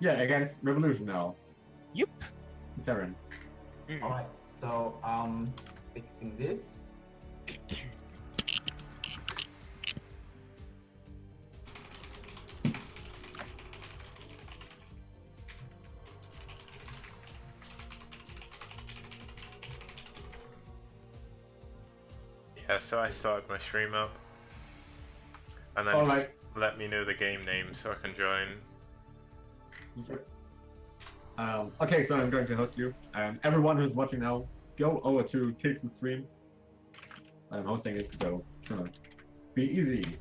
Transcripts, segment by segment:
Yeah, against ReVolution now. Yep. Terran. Alright, so fixing this. Yeah, so I started my stream up. And then just let me know the game name so I can join. Okay, so I'm going to host you. Everyone who's watching now, go over to Kix' stream. I'm hosting it, so it's gonna be easy.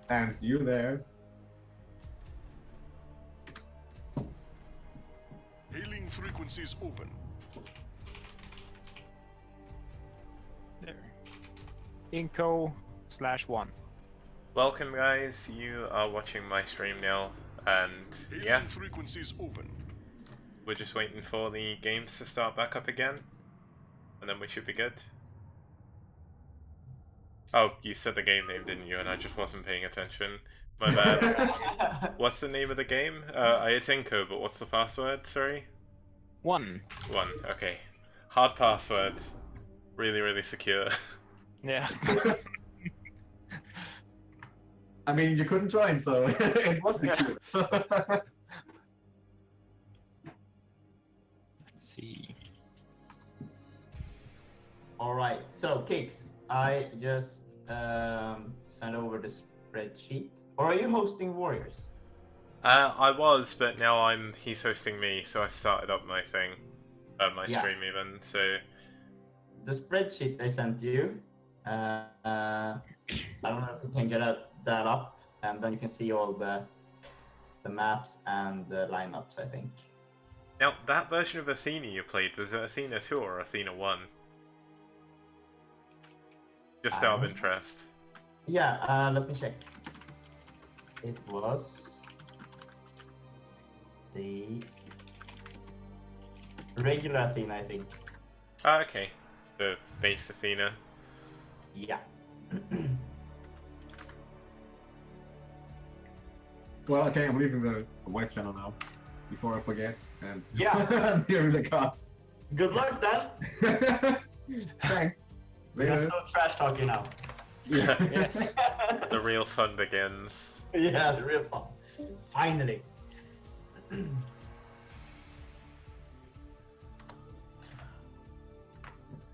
And see you there. Hailing frequencies open. There. Inco/1. Welcome guys, you are watching my stream now, and yeah, Hailing frequencies open. we're just waiting for the games to start back up again, and then we should be good. Oh, you said the game name, didn't you? And I just wasn't paying attention. My bad. What's the name of the game? It's Inco, but what's the password? Sorry? 1. 1, okay. Hard password. Really, really secure. Yeah. I mean, you couldn't join, so it was secure. Let's see. Alright, so Kix, I just sent over the spreadsheet. Or are you hosting Warriors? I was, but now he's hosting me, so I started up my thing. My stream even, so... The spreadsheet I sent you, I don't know if you can get that up, and then you can see all the maps and the lineups, I think. Now, that version of Athena you played, was it Athena 2 or Athena 1? Just out of interest. Yeah, let me check. It was the regular Athena, I think. Ah, okay. The base Athena. Yeah. Well, okay, I'm leaving the white channel now, before I forget. And Yeah. I'm hearing the cast. Good luck, then. Thanks. We're still trash talking now. Yeah. Yes. The real fun begins. Yeah, the real fun. Finally.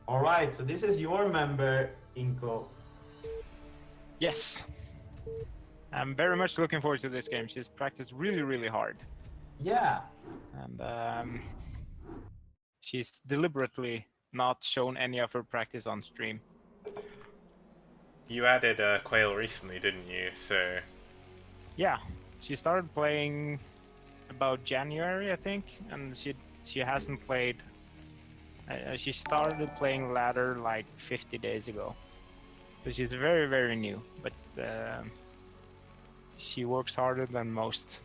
All right, so this is your member, Inko. Yes. I'm very much looking forward to this game. She's practiced really, really hard. Yeah. And she's deliberately not shown any of her practice on stream. You added Quail recently, didn't you? So... Yeah, she started playing about January, I think, and she hasn't played. She started playing ladder like 50 days ago, so she's very, very new. But she works harder than most.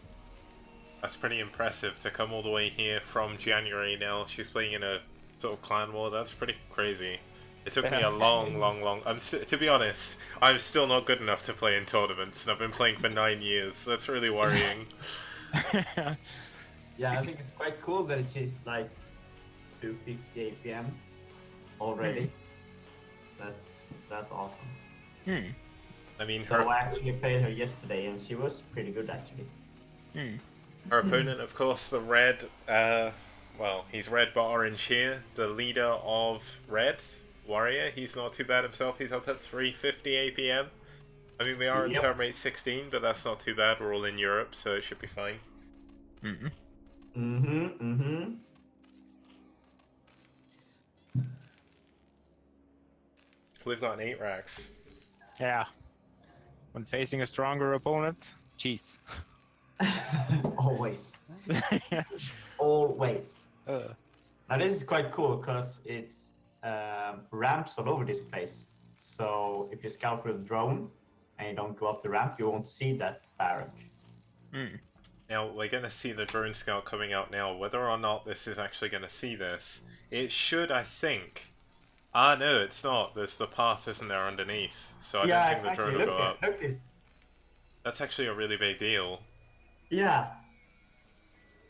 That's pretty impressive to come all the way here from January now. She's playing in a sort of clan war. That's pretty crazy. It took me a long... to be honest, I'm still not good enough to play in tournaments, and I've been playing for 9 years. That's really worrying. Yeah, I think it's quite cool that she's like 2:58 p.m. already. That's awesome. I mean, So I actually played her yesterday, and she was pretty good actually. Her opponent, of course, the ReD, well, he's red but orange here, the leader of ReD, Warrior. He's not too bad himself, he's up at 3:50 APM. I mean, we are in turn rate 16, but that's not too bad, we're all in Europe, so it should be fine. We've got an 8-Raks. Yeah. When facing a stronger opponent, jeez. Always. Always. Now this is quite cool because it's ramps all over this place. So if you scout with a drone and you don't go up the ramp, you won't see that barrack. Now, we're going to see the drone scout coming out now. Whether or not this is actually going to see this, it should, I think. Ah, no, it's not. There's the path, isn't there, underneath? So I don't think the drone will go up. Look this. That's actually a really big deal. Yeah.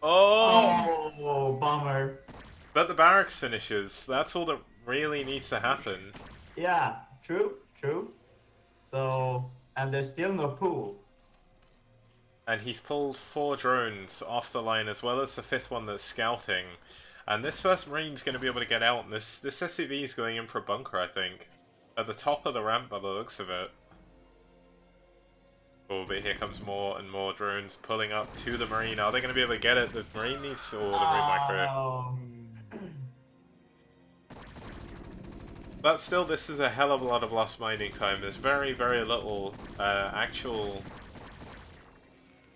Oh! Oh, bummer. But the barracks finishes. That's all that really needs to happen. Yeah, true, true. So, and there's still no pool. And he's pulled 4 drones off the line as well as the 5th one that's scouting. And this first Marine's going to be able to get out, and this SCV is going in for a bunker, I think. At the top of the ramp by the looks of it. Oh, but here comes more and more drones pulling up to the Marine. Are they going to be able to get it? The Marine needs to... Oh, the Marine micro. Oh. But still, this is a hell of a lot of lost mining time. There's very, very little actual...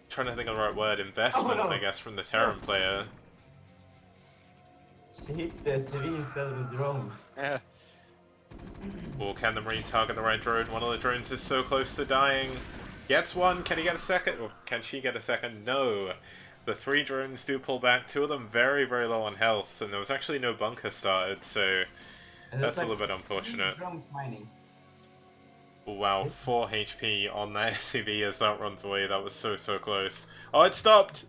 trying to think of the right word. Investment, I guess, from the Terran player. She hit the CV instead of the drone. Yeah. Or can the Marine target the right drone? One of the drones is so close to dying. Gets one. Can he get a second? Or can she get a second? No. The 3 drones do pull back. 2 of them very, very low on health. And there was actually no bunker started, so that's Like a little bit unfortunate. Drones mining. Wow, 4 HP on that SCV as that runs away. That was so, so close. Oh, it stopped!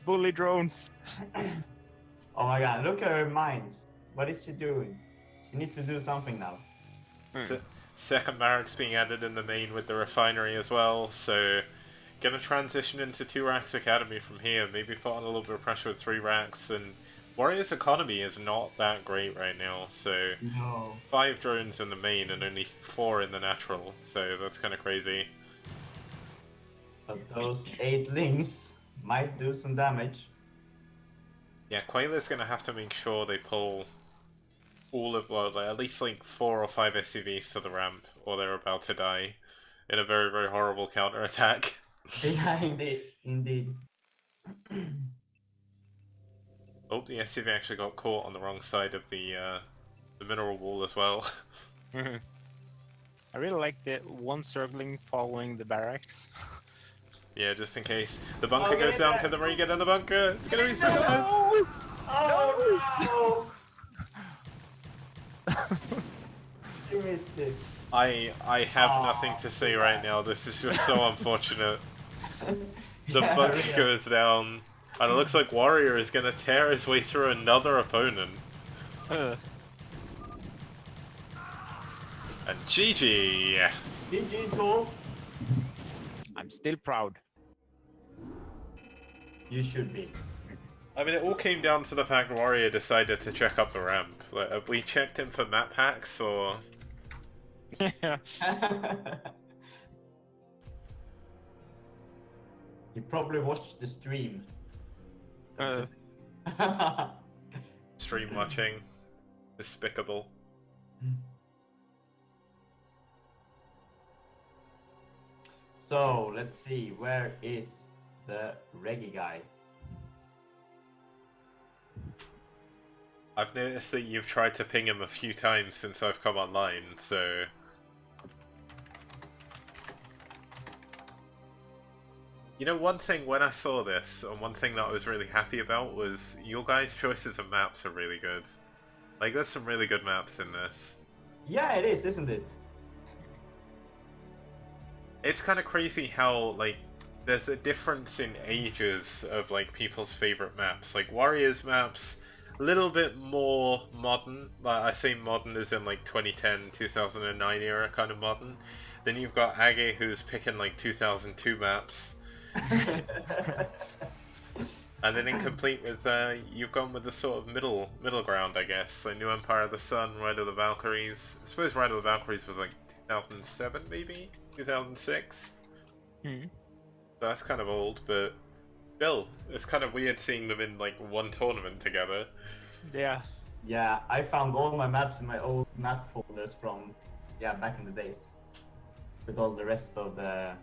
Bully drones. Oh my god, look at her mines. What is she doing? She needs to do something now. Second barracks being added in the main with the refinery as well, so gonna transition into 2 racks academy from here, maybe put on a little bit of pressure with 3 racks, and Warrior's economy is not that great right now, so No. 5 drones in the main and only 4 in the natural, so that's kind of crazy. But those 8 links might do some damage. Yeah, Quaila's gonna have to make sure they pull all of, well, like, at least like 4 or 5 SCVs to the ramp, or they're about to die in a very, very horrible counter-attack. Yeah, indeed. Indeed. Oh, the SCV actually got caught on the wrong side of the mineral wall as well. I really like the one circling following the barracks. Yeah, just in case. The bunker Oh, goes get down, that. can the Marine get in the bunker? It's gonna be so close! Oh no! You missed it. I have nothing to say right now, this is just so unfortunate. The Yeah, bunker really. goes down, and it looks like Warrior is gonna tear his way through another opponent. Uh, And GG! GG's goal. I'm still proud. You should be. I mean, it all came down to the fact Warrior decided to check up the ramp. Like, have we checked in for map packs, or... Yeah. You probably watched the stream. Stream watching? Despicable. So, let's see, where is the reggae guy? I've noticed that you've tried to ping him a few times since I've come online, so... You know, one thing when I saw this, and one thing that I was really happy about was your guys' choices of maps are really good. Like, there's some really good maps in this. Yeah, it is, isn't it? It's kind of crazy how, like, there's a difference in ages of, like, people's favorite maps. Like, Warriors maps, a little bit more modern. Like, I say modern as in, like, 2010, 2009 era kind of modern. Then you've got Age, who's picking, like, 2002 maps. And then incomplete with, you've gone with the sort of middle ground, I guess. Like, New Empire of the Sun, Ride of the Valkyries. I suppose Ride of the Valkyries was, like, 2007, maybe? 2006? Hmm. So that's kind of old, but still, it's kind of weird seeing them in like one tournament together. Yeah. Yeah, I found all my maps in my old map folders from, yeah, back in the days. With all the rest of the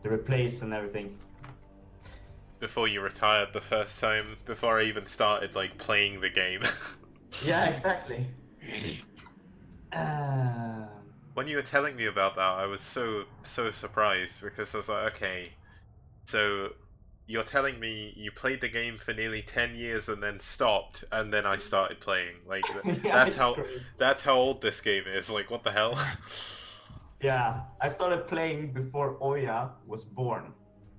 replace and everything. Before you retired the first time, before I even started like playing the game. Yeah, exactly. When you were telling me about that, I was so surprised because I was like, okay, so you're telling me you played the game for nearly 10 years and then stopped, and then I started playing. Like, Yeah, that's it's how crazy. that's how old this game is. Like, what the hell? Yeah, I started playing before Oya was born.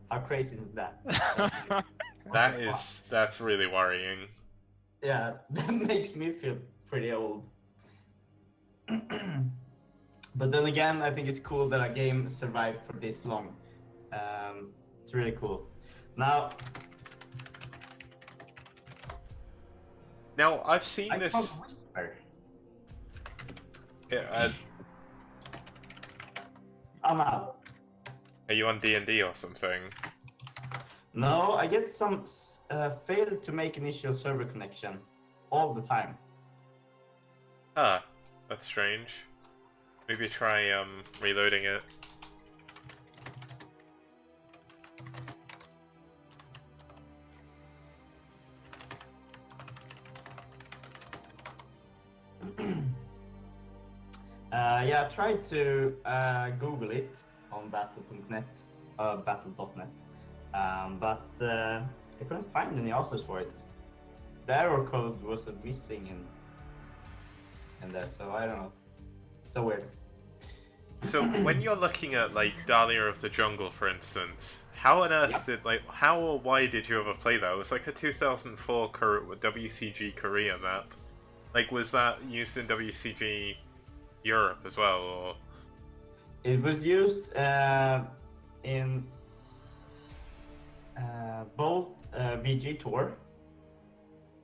How crazy is that? That's really worrying. Yeah, that makes me feel pretty old. But then again, I think it's cool that a game survived for this long. It's really cool. Now I've seen I this. can't whisper. Yeah, I'm out. are you on D&D or something? No, I get some failed to make initial server connection all the time. Ah, that's strange. Maybe try reloading it. Yeah, I tried to Google it on battle.net, battle.net, but I couldn't find any answers for it. The error code was missing in there, so I don't know. So weird. So when you're looking at like Dahlia of the Jungle, for instance, how on earth did how or why did you ever play that? It was like a 2004 WCG Korea map. Like, was that used in WCG Europe as well, or? It was used in both VG Tour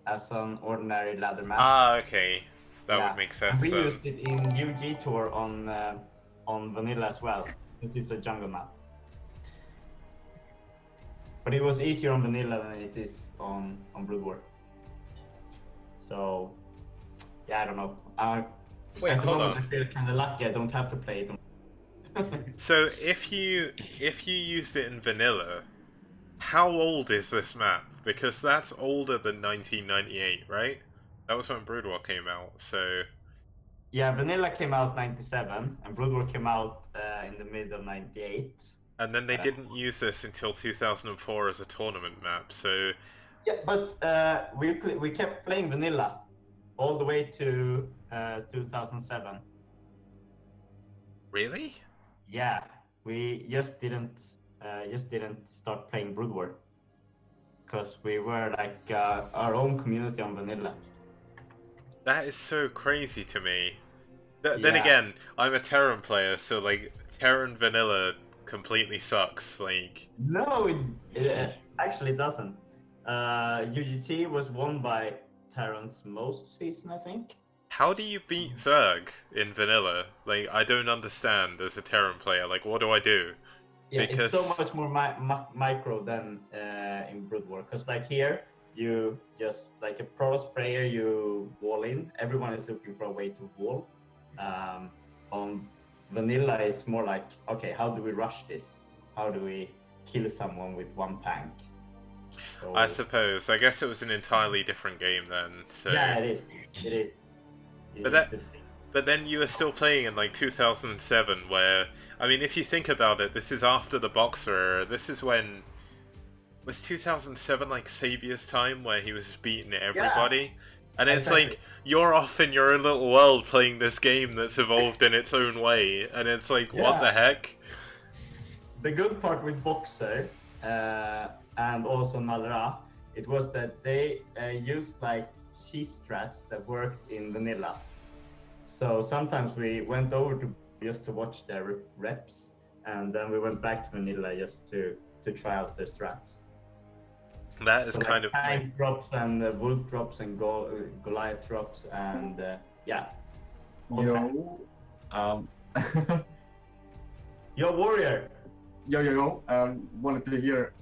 as an ordinary ladder map. Ah, okay, that would make sense. We then. used it in UG Tour on vanilla as well, since it's a jungle map. But it was easier on vanilla than it is on Brood War. So yeah, I don't know. Wait, at the hold moment, on. I feel kind of lucky. I don't have to play it. So if you used it in vanilla, how old is this map? Because that's older than 1998, right? That was when Brood War came out. So yeah, vanilla came out 97, and Brood War came out in the mid of 98. and then they didn't use this until 2004 as a tournament map. So yeah, but we kept playing vanilla all the way to 2007. really? Yeah, we just didn't start playing Brood War because we were like our own community on vanilla. That is so crazy to me. Then Yeah. again, I'm a Terran player, so like Terran vanilla completely sucks. Like, No, it actually doesn't. UGT was won by Terrans most season, I think. how do you beat Zerg in vanilla? Like, I don't understand as a Terran player. Like, what do I do? Yeah, Because it's so much more micro than in Brood War. Because like here, you just like a pro sprayer, you wall in. Everyone is looking for a way to wall. On vanilla, it's more like, okay, how do we rush this? How do we kill someone with one tank? So, I suppose. I guess it was an entirely different game then. So. yeah, it is. It is. But then you were still playing in like 2007, where, I mean, if you think about it, this is after the Boxer era. This is when, was 2007 like Saviour's time, where he was just beating everybody? And it's exactly. like, you're off in your own little world playing this game that's evolved in its own way, and it's like, what the heck? The good part with Boxer and also Malra, it was that they used like cheese strats that worked in vanilla. So sometimes we went over to just to watch their reps, and then we went back to vanilla just to try out their strats. That is so kind like of tank drops and wolf drops and Goliath drops and yeah. Yo, Yo, warrior. yo. Wanted to hear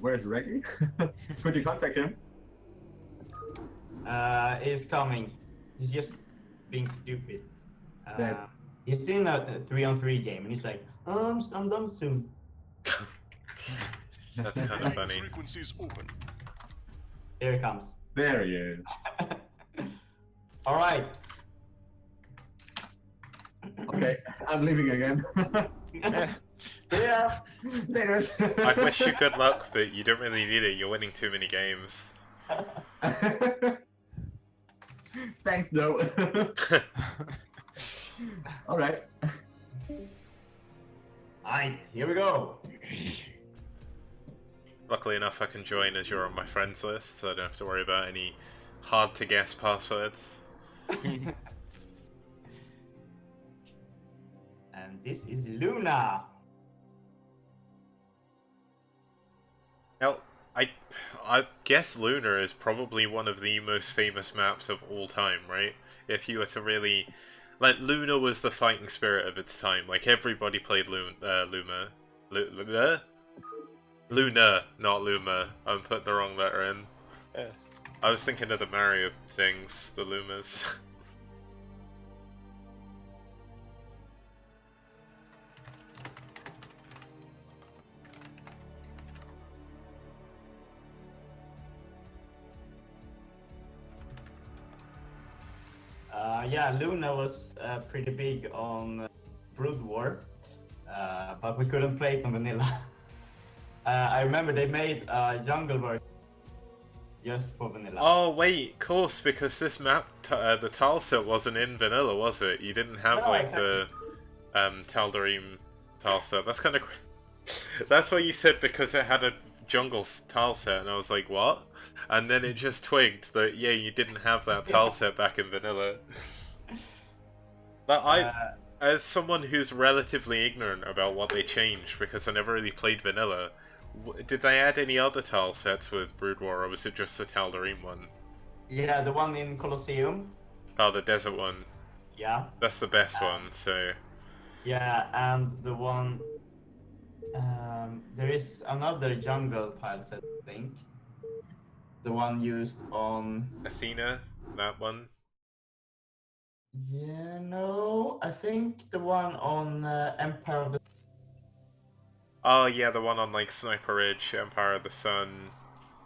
where's Reggie? Could you contact him? He's coming. He's just being stupid. Dead. He's in a 3-on-3 game and he's like, I'm done soon. That's kind of funny. Frequencies open. Here he comes. There he is. All right. Okay, I'm leaving again. Yeah. Later. I'd wish you good luck, but you don't really need it. You're winning too many games. Thanks, though. All right. Alright, here we go. Luckily enough, I can join as you're on my friends list, so I don't have to worry about any hard to guess passwords. And this is Luna. Now, I guess Lunar is probably one of the most famous maps of all time, right? If you were to really... Like, Luna was the fighting spirit of its time. Like, everybody played Luma. Luna, not Luma. I'm putting the wrong letter in. I was thinking of the Mario things, the Lumas. Yeah, Luna was pretty big on Brood War, but we couldn't play it on vanilla. I remember they made a jungle version just for vanilla. Oh wait, of course, because this map, the tile set wasn't in vanilla, was it? You didn't have No, like exactly. the Tal'Darim tile set. That's kind of. That's why you said because it had a jungle tile set, and I was like, what? And then it just twigged that yeah, you didn't have that tile set back in vanilla. But as someone who's relatively ignorant about what they changed, because I never really played vanilla, did they add any other tile sets with Brood War, or was it just the Tal'Darim one? Yeah, the one in Colosseum. Oh, the desert one. Yeah. That's the best one, so... Yeah, and the one... there is another jungle tile set, I think. The one used on... Athena, that one. Yeah, no, I think the one on Empire of the... Oh yeah, the one on like Sniper Ridge, Empire of the Sun.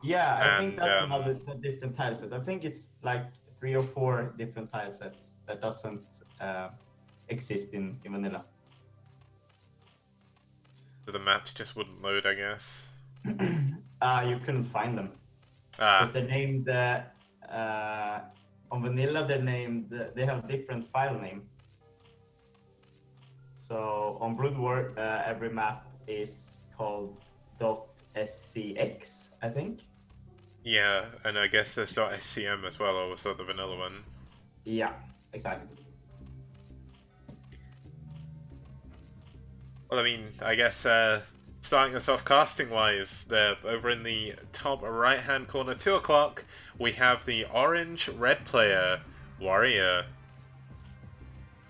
Yeah, I think And, that's another different tile set. I think it's like 3 or 4 different tile sets that doesn't exist in vanilla. So the maps just wouldn't load, I guess. You couldn't find them. Because they're named on vanilla. They're named. They have different file name. So on Brood War, every map is called .scx, I think. Yeah, and I guess there's .scm as well, or was that the vanilla one? Yeah, exactly. Well, I mean, I guess starting us off casting-wise, there over in the top right-hand corner, 2 o'clock, we have the orange red player, Warrior.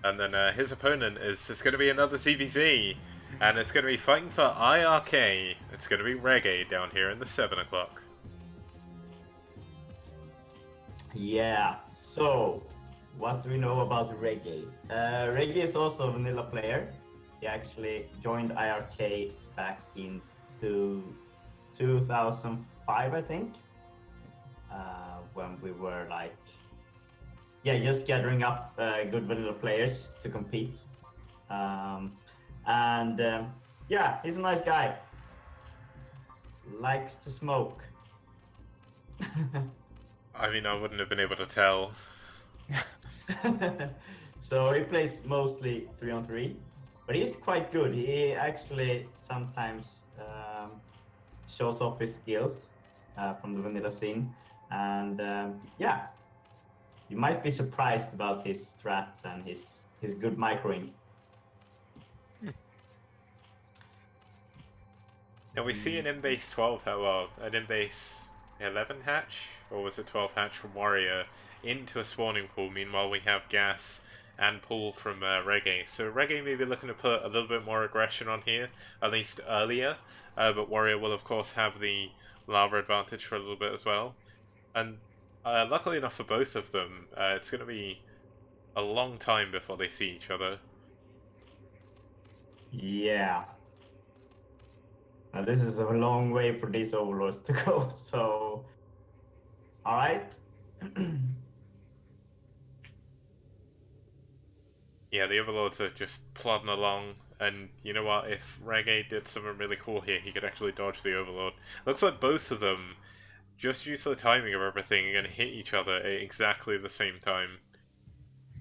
And then his opponent is going to be another CBZ, and it's going to be fighting for iRK. It's going to be ReD down here in the 7 o'clock. Yeah, so what do we know about ReD? ReD is also a vanilla player. He actually joined iRK back in 2005, I think, when we were like, yeah, just gathering up good vanilla players to compete. Yeah, he's a nice guy. Likes to smoke. I mean, I wouldn't have been able to tell. So he plays mostly 3-on-3. But he's quite good. He actually sometimes shows off his skills from the vanilla scene. And yeah, you might be surprised about his strats and his good microing. Now we see an in-base 12, an in-base 11 hatch, or was it 12 hatch from Warrior, into a spawning pool. Meanwhile, we have gas and pull from ReD. So ReD may be looking to put a little bit more aggression on here, at least earlier, but Warrior will of course have the lava advantage for a little bit as well. And luckily enough for both of them, it's going to be a long time before they see each other. Yeah. Now this is a long way for these overlords to go, so... Alright. Yeah, the Overlords are just plodding along, and you know what, if ReD did something really cool here, he could actually dodge the Overlord. Looks like both of them, just due to the timing of everything, are going to hit each other at exactly the same time.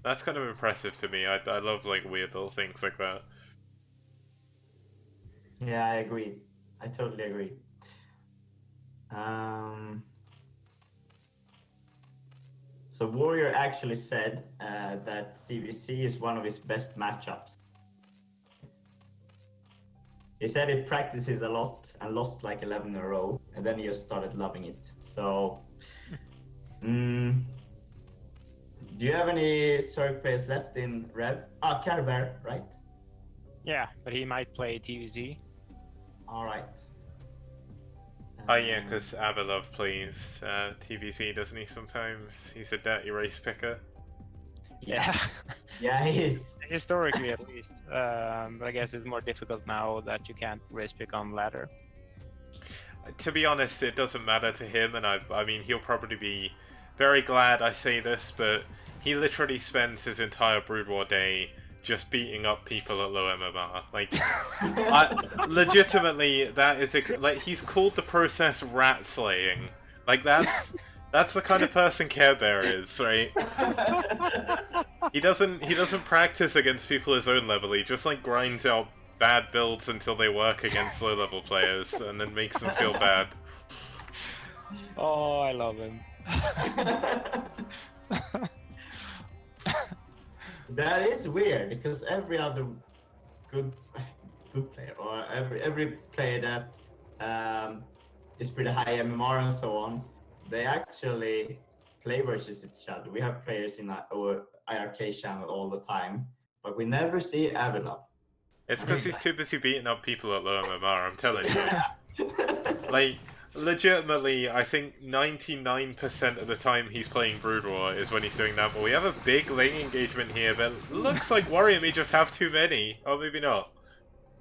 That's kind of impressive to me. I love like weird little things like that. Yeah, I agree. I totally agree. So Warrior actually said that CVC is one of his best matchups. He said he practiced it a lot and lost like 11 in a row, and then he just started loving it. So, do you have any Zerg players left in Rev? Ah, Carver, right? Yeah, but he might play TVZ. All right. Oh yeah, because Avalov plays TBC, doesn't he? Sometimes he's a dirty race picker. Yeah. Yeah, he is. Historically, at least. I guess it's more difficult now that you can't race pick on ladder. To be honest, it doesn't matter to him, and I mean, he'll probably be very glad I say this, but he literally spends his entire Brood War day just beating up people at low MMR. Like, legitimately, that is like he's called the process rat slaying. Like that's the kind of person Care Bear is, right? He doesn't practice against people his own level. He just like grinds out bad builds until they work against low level players, and then makes them feel bad. Oh, I love him. That is weird because every other good player, or every player that is pretty high MMR and so on, they actually play versus each other. We have players in our iRK channel all the time, but we never see Avalon. It's because he's too busy beating up people at low MMR, I'm telling you. Like, legitimately, I think 99% of the time he's playing Brood War is when he's doing that, but we have a big lane engagement here, but looks like Warrior may just have too many. Oh, maybe not.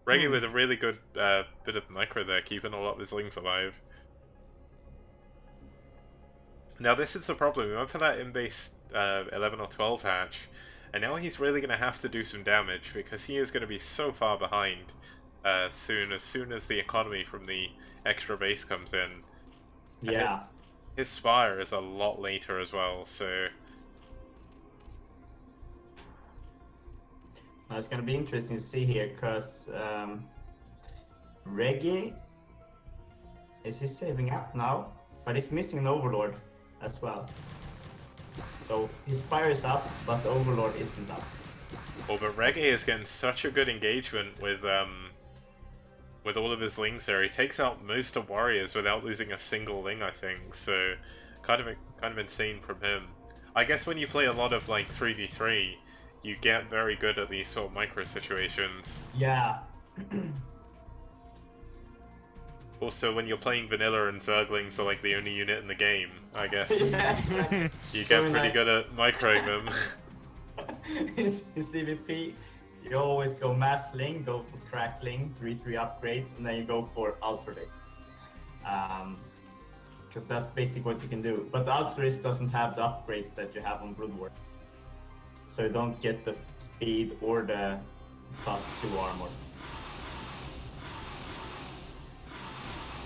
Reggie with a really good bit of micro there, keeping a lot of his lings alive. Now this is the problem, we went for that in-base 11 or 12 hatch, and now he's really going to have to do some damage, because he is going to be so far behind soon as the economy from the extra base comes in. Yeah. His Spire is a lot later as well, so... Now it's going to be interesting to see here, because Reggie, is he saving up now? But he's missing an Overlord as well. So his Spire is up, but the Overlord isn't up. Well, but Reggae is getting such a good engagement with all of his lings there. He takes out most of Warriors without losing a single ling, I think. So, kind of insane from him. I guess when you play a lot of like 3v3, you get very good at these sort of micro situations. Yeah. Also, when you're playing vanilla and Zerglings are like the only unit in the game, I guess you get pretty good at microing them. In CVP, you always go mass ling, go for crackling, 3-3 upgrades, and then you go for Ultralist. Because that's basically what you can do. But the Ultralist doesn't have the upgrades that you have on Brood War. So you don't get the speed or the +2 armor.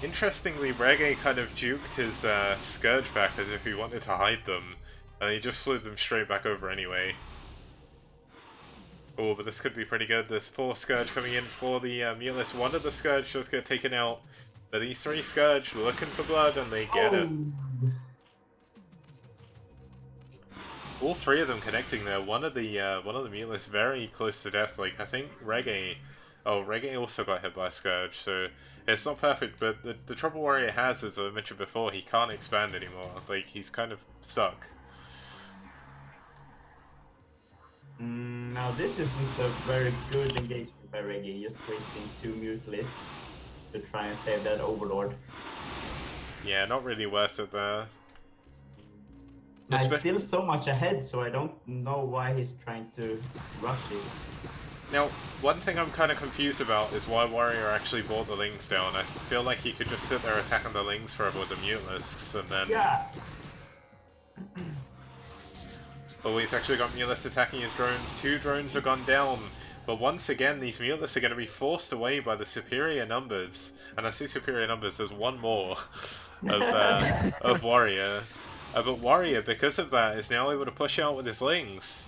Interestingly, Reggae kind of juked his Scourge back as if he wanted to hide them, and he just flew them straight back over anyway. Oh, but this could be pretty good. There's 4 Scourge coming in for the Mutalist. One of the Scourge just get taken out, but these 3 Scourge looking for blood, and they get it. All 3 of them connecting there. One of the Mutalists very close to death. Like I think Reggae. Oh, Reggae also got hit by a Scourge, so it's not perfect. But the trouble Warrior has, as I mentioned before, he can't expand anymore. Like he's kind of stuck. Now this isn't a very good engagement by Reggie, just wasting 2 Mutalists to try and save that Overlord. Yeah, not really worth it there. I'm still so much ahead, so I don't know why he's trying to rush it. Now, one thing I'm kind of confused about is why Warrior actually brought the Lings down. I feel like he could just sit there attacking the Lings forever with the Mutalisks, and then... Yeah! Oh, he's actually got Mutalists attacking his drones. 2 drones have gone down. But once again, these Mutalists are going to be forced away by the superior numbers. And I see superior numbers, there's one more of Warrior. But Warrior, because of that, is now able to push out with his Lings.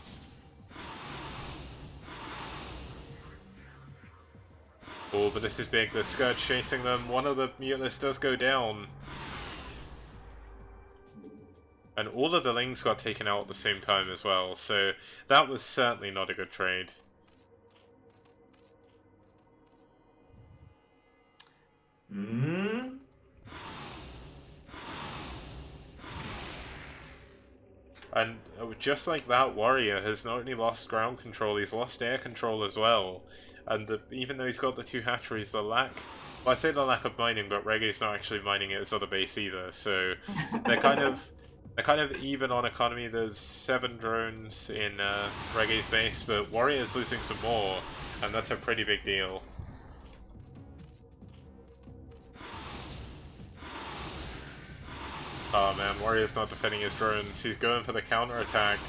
Oh, but this is big. The Scourge chasing them. One of the Mutalists does go down. And all of the Lings got taken out at the same time as well, so that was certainly not a good trade. Hmm. And just like that, Warrior has not only lost ground control, he's lost air control as well. And even though he's got the 2 hatcheries, the lack... Well, I say the lack of mining, but Reggae's not actually mining at his other base either, so they're kind of even on economy. There's 7 drones in Reggae's base, but Warrior's losing some more, and that's a pretty big deal. Oh man, Warrior's not defending his drones. He's going for the counter-attack.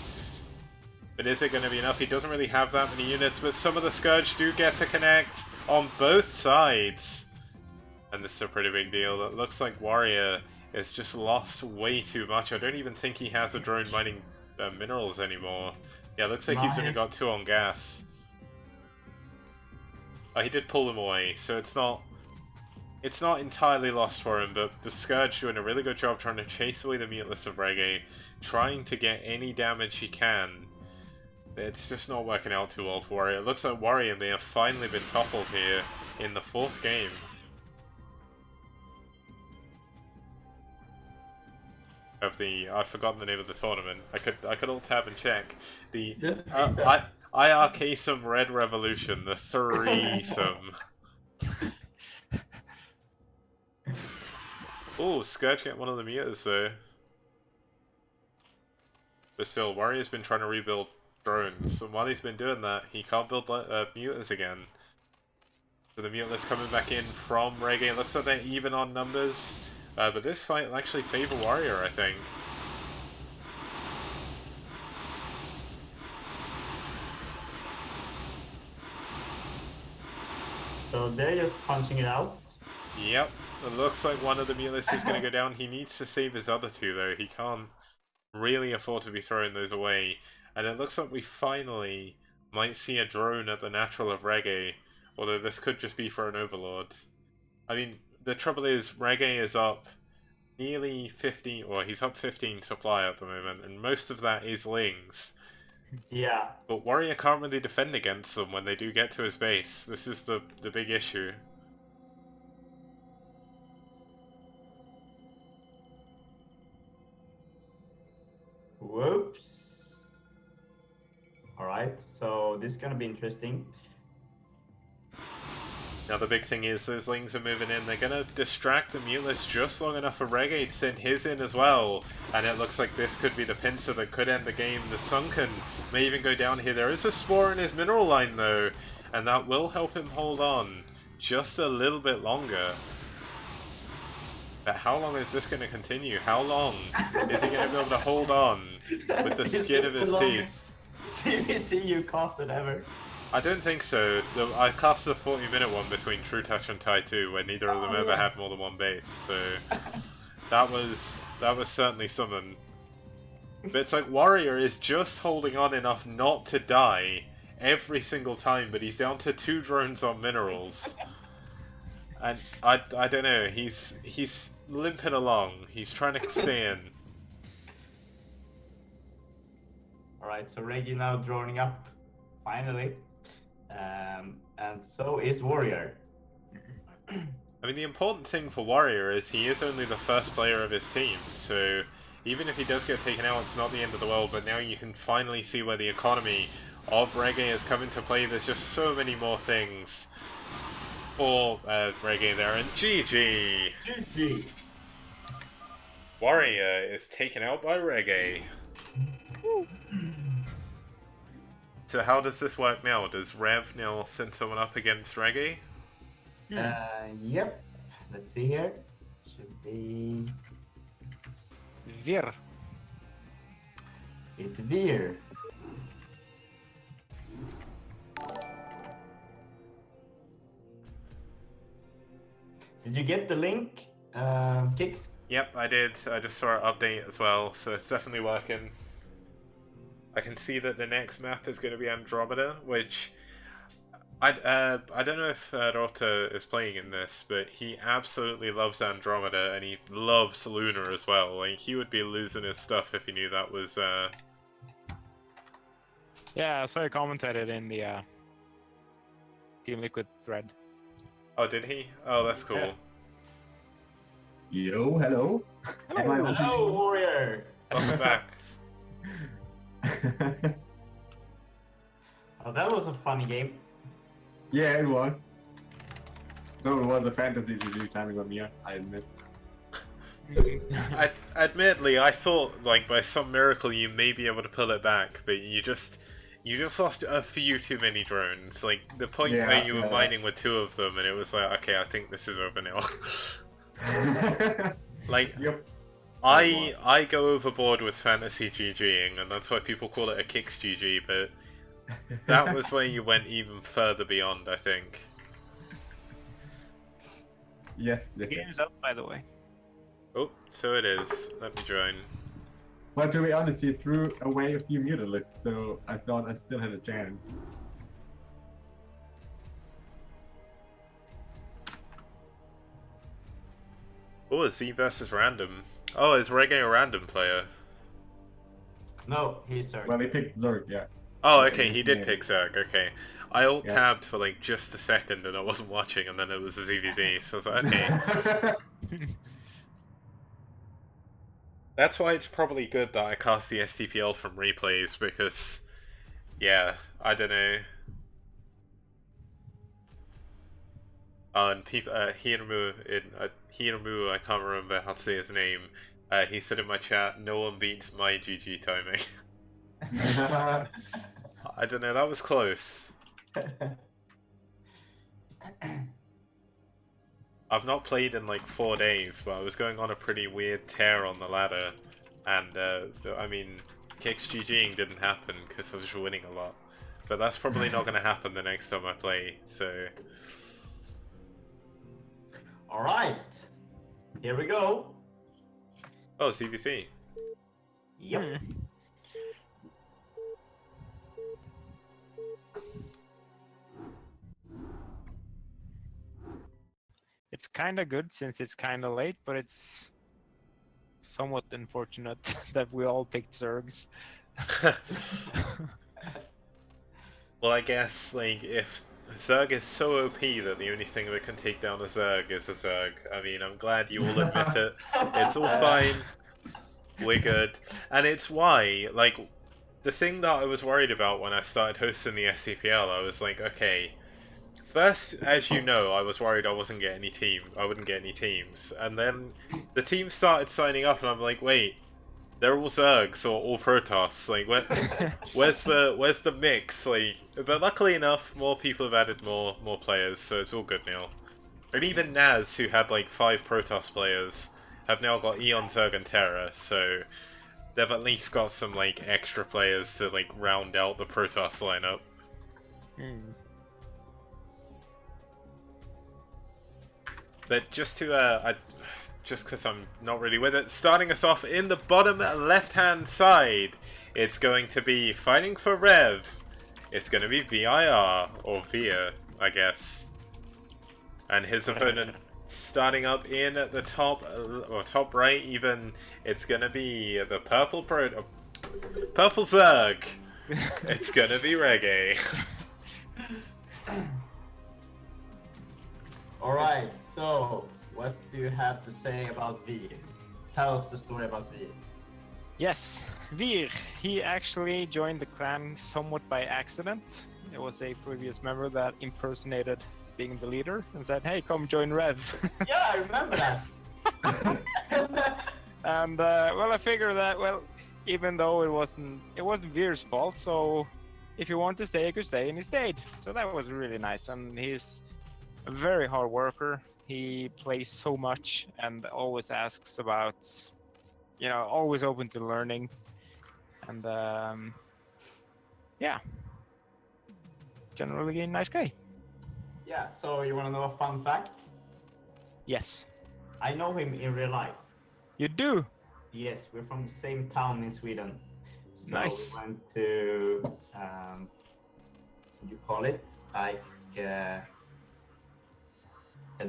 But is it going to be enough? He doesn't really have that many units, but some of the Scourge do get to connect on both sides. And this is a pretty big deal. It looks like Warrior has just lost way too much. I don't even think he has a drone mining minerals anymore. Yeah, it looks like he's only got 2 on gas. Oh, he did pull them away, so it's not entirely lost for him, but the Scourge doing a really good job trying to chase away the Mutalists of Reggae, trying to get any damage he can. It's just not working out too well for Warrior. It looks like Warrior may have finally been toppled here in the 4th game. Of the... I've forgotten the name of the tournament. I could alt-tab and check. The iRksome ReD ReVolution, the threesome. Oh, Scourge get one of the Mutas though. But still, Warrior's been trying to rebuild drones, and while he's been doing that, he can't build Mutas again. So the Mutalists coming back in from Reggae. It looks like they're even on numbers, but this fight will actually favour Warrior, I think. So they're just punching it out. Yep, it looks like one of the Mutalists is going to go down. He needs to save his other 2 though. He can't really afford to be throwing those away. And it looks like we finally might see a drone at the natural of Reggae, although this could just be for an Overlord. I mean, the trouble is, Reggae is up nearly 15, or he's up 15 supply at the moment, and most of that is Lings. Yeah. But Warrior can't really defend against them when they do get to his base. This is the big issue. Whoops. Alright, so this is gonna be interesting. Now the big thing is those Lings are moving in. They're gonna distract the Mutalist just long enough for Reggae to send his in as well. And it looks like this could be the pincer that could end the game. The Sunken may even go down here. There is a Spore in his mineral line though, and that will help him hold on just a little bit longer. But how long is this going to continue? How long is he going to be able to hold on with the skin of his teeth? CVC you casted ever. I don't think so. I cast the 40-minute one between True Touch and Tai 2, where neither of them ever had more than 1 base. So that was certainly something. But it's like Warrior is just holding on enough not to die every single time, but he's down to 2 drones on minerals. And I don't know, he's limping along. He's trying to stay in. Alright, so Reggie now droning up, finally. And so is Warrior. I mean, the important thing for Warrior is he is only the first player of his team, so even if he does get taken out, it's not the end of the world, but now you can finally see where the economy of Reggae has come into play. There's just so many more things for Reggae there, and GG! GG! Warrior is taken out by Reggae. So how does this work now? Does Rev now send someone up against Reggae? Yep. Let's see here. Should be... Vir. It's Vir. Did you get the link, Kix? Yep, I did. I just saw an update as well, so it's definitely working. I can see that the next map is going to be Andromeda, which I don't know if Rota is playing in this, but he absolutely loves Andromeda and he loves Luna as well. Like he would be losing his stuff if he knew that was. Yeah, so I commented in the Team Liquid thread. Oh, did he? Oh, that's cool. Yeah. Yo, hello. Am I on Hello, warrior. Welcome back. Oh, that was a funny game. Yeah, it was. No, it was a fantasy GG timing on Mia, I admit. Admittedly, I thought like by some miracle you may be able to pull it back, but you just lost a few too many drones. Like the point where you were mining with 2 of them, and it was like, okay, I think this is over now. Like, Yep. I go overboard with fantasy GGing, and that's why people call it a kicks GG. But that was where you went even further beyond, I think. Yes, yes, Game yes. is up, by the way. Oh, so it is. Let me join. But to be honest, he threw away a few mutalisks, so I thought I still had a chance. Oh, Z versus random. Oh, is Reggae a random player? No, he's Zerg. Well, he picked Zerg, yeah. Oh, okay, he did pick Zerg, okay. I alt-tabbed Yeah. for like just a second and I wasn't watching, and then it was a ZVZ, so I was like, okay. That's why it's probably good that I cast the STPL from replays, because, yeah, I don't know. Oh, and people, Hiramu, I can't remember how to say his name, he said in my chat, no one beats my GG timing. I don't know, that was close. I've not played in like 4 days, but I was going on a pretty weird tear on the ladder, and I mean, kicks GGing didn't happen because I was just winning a lot. But that's probably not going to happen the next time I play, so... Alright, here we go. Oh, CVC. Yep. It's kind of good since it's kind of late, but it's somewhat unfortunate that we all picked Zergs. Well, I guess, like, if Zerg is so OP that the only thing that can take down a Zerg is a Zerg, I mean, I'm glad you all admit it. It's all fine. We're good. And it's why, like, the thing that I was worried about when I started hosting the SCPL, I was like, okay, first, as you know, I was worried I wouldn't get any teams. And then the teams started signing up and I'm like, wait, they're all Zergs or all Protoss. Like, where's the mix? Like, but luckily enough, more people have added more players, so it's all good now. And even Naz, who had like 5 Protoss players, have now got Eon, Zerg, and Terra, so they've at least got some like extra players to like round out the Protoss lineup. But just to just because I'm not really with it, starting us off in the bottom left-hand side, it's going to be fighting for Rev. It's going to be VIR, or Via, I guess. And his opponent starting up in the top, or top right even, it's going to be the purple Zerg. It's going to be Reggae. Alright, so what do you have to say about V? Tell us the story about V. Yes, Vir. He actually joined the clan somewhat by accident. It was a previous member that impersonated being the leader and said, "Hey, come join Rev." Yeah, I remember that. And well, I figured that even though it wasn't Vir's fault, so if he wanted to stay, he could stay, and he stayed. So that was really nice, and he's a very hard worker. He plays so much and always asks about, always open to learning. And yeah, generally a nice guy. Yeah, so you want to know a fun fact? Yes. I know him in real life. You do? Yes, we're from the same town in Sweden. So Nice. we went to, what do you call it? Like the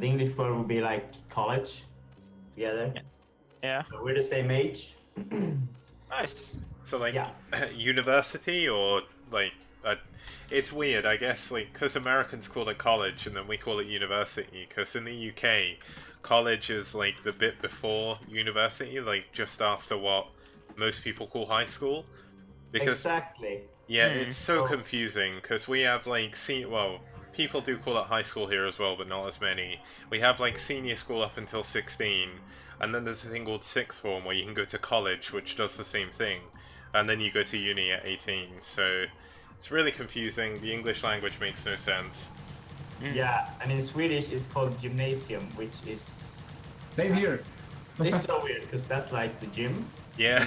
English word would be like college together. Yeah. So we're the same age. Nice. So like Yeah. university or like it's weird, I guess, like because Americans call it college and then we call it university. Because in the UK, college is like the bit before university, like just after what most people call high school. Because Exactly. yeah, it's so Oh. confusing because we have like well, people do call it high school here as well, but not as many. We have like senior school up until 16, and then there's a thing called sixth form where you can go to college, which does the same thing, and then you go to uni at 18. So it's really confusing. The English language makes no sense. Yeah, and in Swedish it's called gymnasium, which is Same here. it's so weird because that's like the gym. Yeah.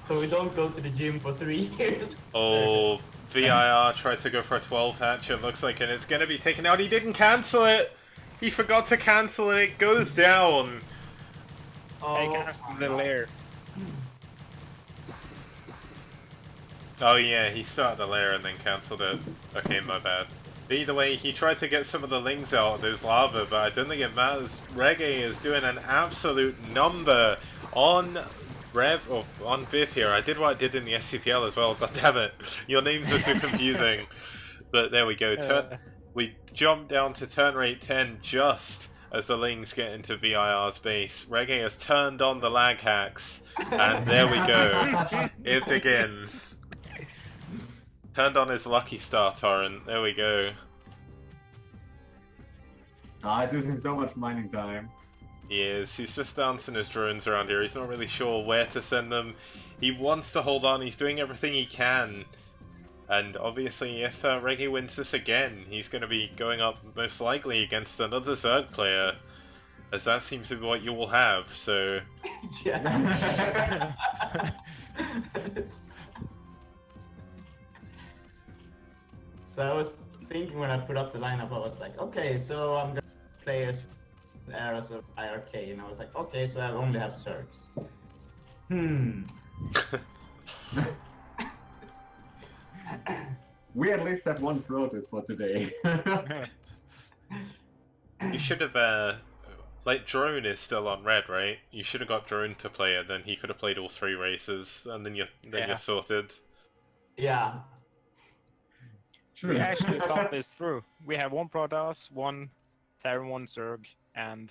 So we don't go to the gym for 3 years. Oh, VIR tried to go for a 12 hatch, it looks like, and it's going to be taken out. He didn't cancel it! He forgot to cancel it, it goes down! I cast the lair. Oh yeah, he started the lair and then cancelled it. Okay, my bad. Either way, he tried to get some of the lings out of those lava, but I don't think it matters. ReD is doing an absolute number on Rev, or on Viv here. I did what I did in the SCPL as well, god damn it. Your names are too confusing. But there we go. We jump down to turn rate 10 just as the lings get into VIR's base. ReD has turned on the lag hacks, and there we go. It begins. Turned on his Lucky Star torrent. There we go. Ah, he's losing so much mining time. He is. He's just dancing his drones around here. He's not really sure where to send them. He wants to hold on. He's doing everything he can. And obviously, if ReD wins this again, he's going to be going up most likely against another Zerg player. As that seems to be what you will have, so... Yeah. So I was thinking when I put up the lineup, I was like, okay, so I'm gonna play as eras of iRK, and I was like, okay, so I only have Zergs. We at least have one Protoss for today. You should have, like, Drone is still on ReD, right? You should have got Drone to play it, then he could have played all 3 races, and then you're sorted. Yeah. True. We actually thought this through. We have one Protoss, one Terran, one Zerg, and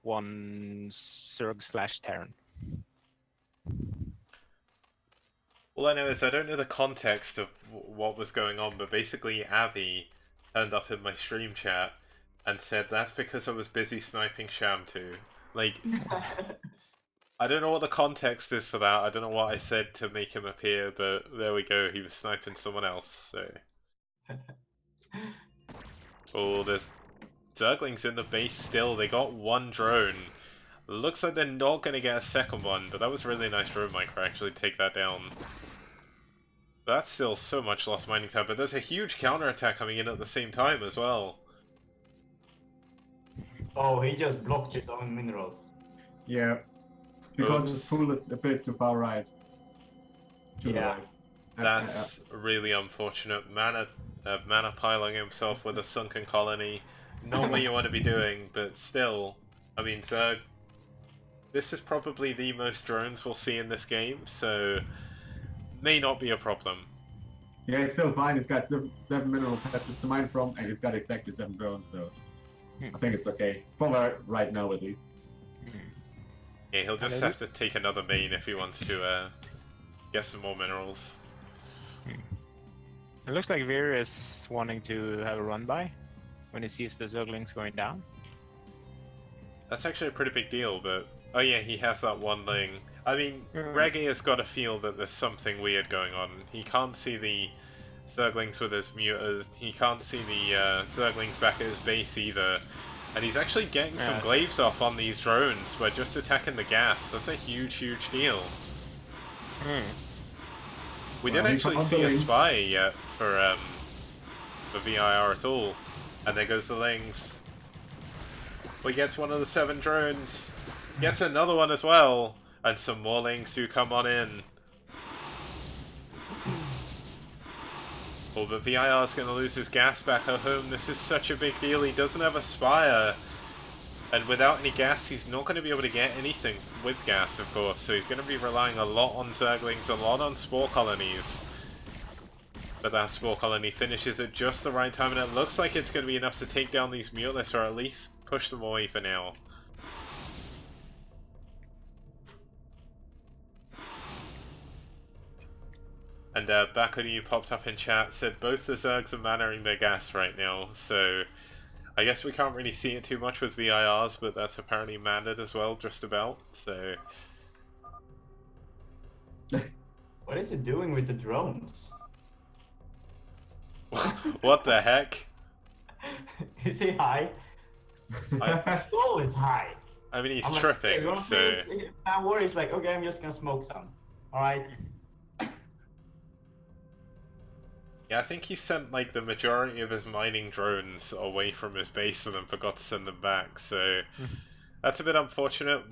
one Zerg/Terran. All I know is I don't know the context of what was going on, but basically Avi turned up in my stream chat and said that's because I was busy sniping Sham2. Like, I don't know what the context is for that. I don't know what I said to make him appear, but there we go. He was sniping someone else, so... Oh, there's Zerglings in the base still. They got one drone. Looks like they're not going to get a second one, but that was really nice drone micro actually take that down. That's still so much lost mining time, but there's a huge counterattack coming in at the same time as well. Oh, he just blocked his own minerals. Yeah. Because Oops. his pool is a bit too far right. To the Yeah. right. That's really unfortunate. Mana piling himself with a sunken colony. Not what you want to be doing, but still. I mean, Zerg, this is probably the most drones we'll see in this game, so may not be a problem. Yeah, it's still fine. He's got 7 mineral patches to mine from, and he's got exactly 7 drones, so I think it's okay. For right now, at least. Yeah, he'll just have to take another main if he wants to get some more minerals. It looks like Vir is wanting to have a run by when he sees the Zerglings going down. That's actually a pretty big deal, but... Oh yeah, he has that one thing. I mean, ReD has got to feel that there's something weird going on. He can't see the Zerglings with his muters, he can't see the Zerglings back at his base either. And he's actually getting some glaives off on these drones by just attacking the gas. That's a huge, huge deal. We didn't actually see a spy yet for VIR at all. And there goes the Lings. We gets one of the 7 drones. Gets another one as well. And some more Lings do come on in. Oh, but VIR's going to lose his gas back at home. This is such a big deal. He doesn't have a Spire. And without any gas, he's not going to be able to get anything with gas, of course. So he's going to be relying a lot on Zerglings, a lot on Spore Colonies. But that Spore Colony finishes at just the right time, and it looks like it's going to be enough to take down these Mulists, or at least push them away for now. And Bakudu, you popped up in chat, said both the Zergs are mannering their gas right now, so I guess we can't really see it too much with VIRs, but that's apparently mannered as well, just about, so... What is it doing with the drones? What the heck? Is he high? I- Oh, is high. I mean, he's I'm like, tripping, "Hey, you wanna so... play this?" Now Warrior's like, okay, I'm just gonna smoke some. Alright. Yeah, I think he sent like the majority of his mining drones away from his base and then forgot to send them back, so that's a bit unfortunate.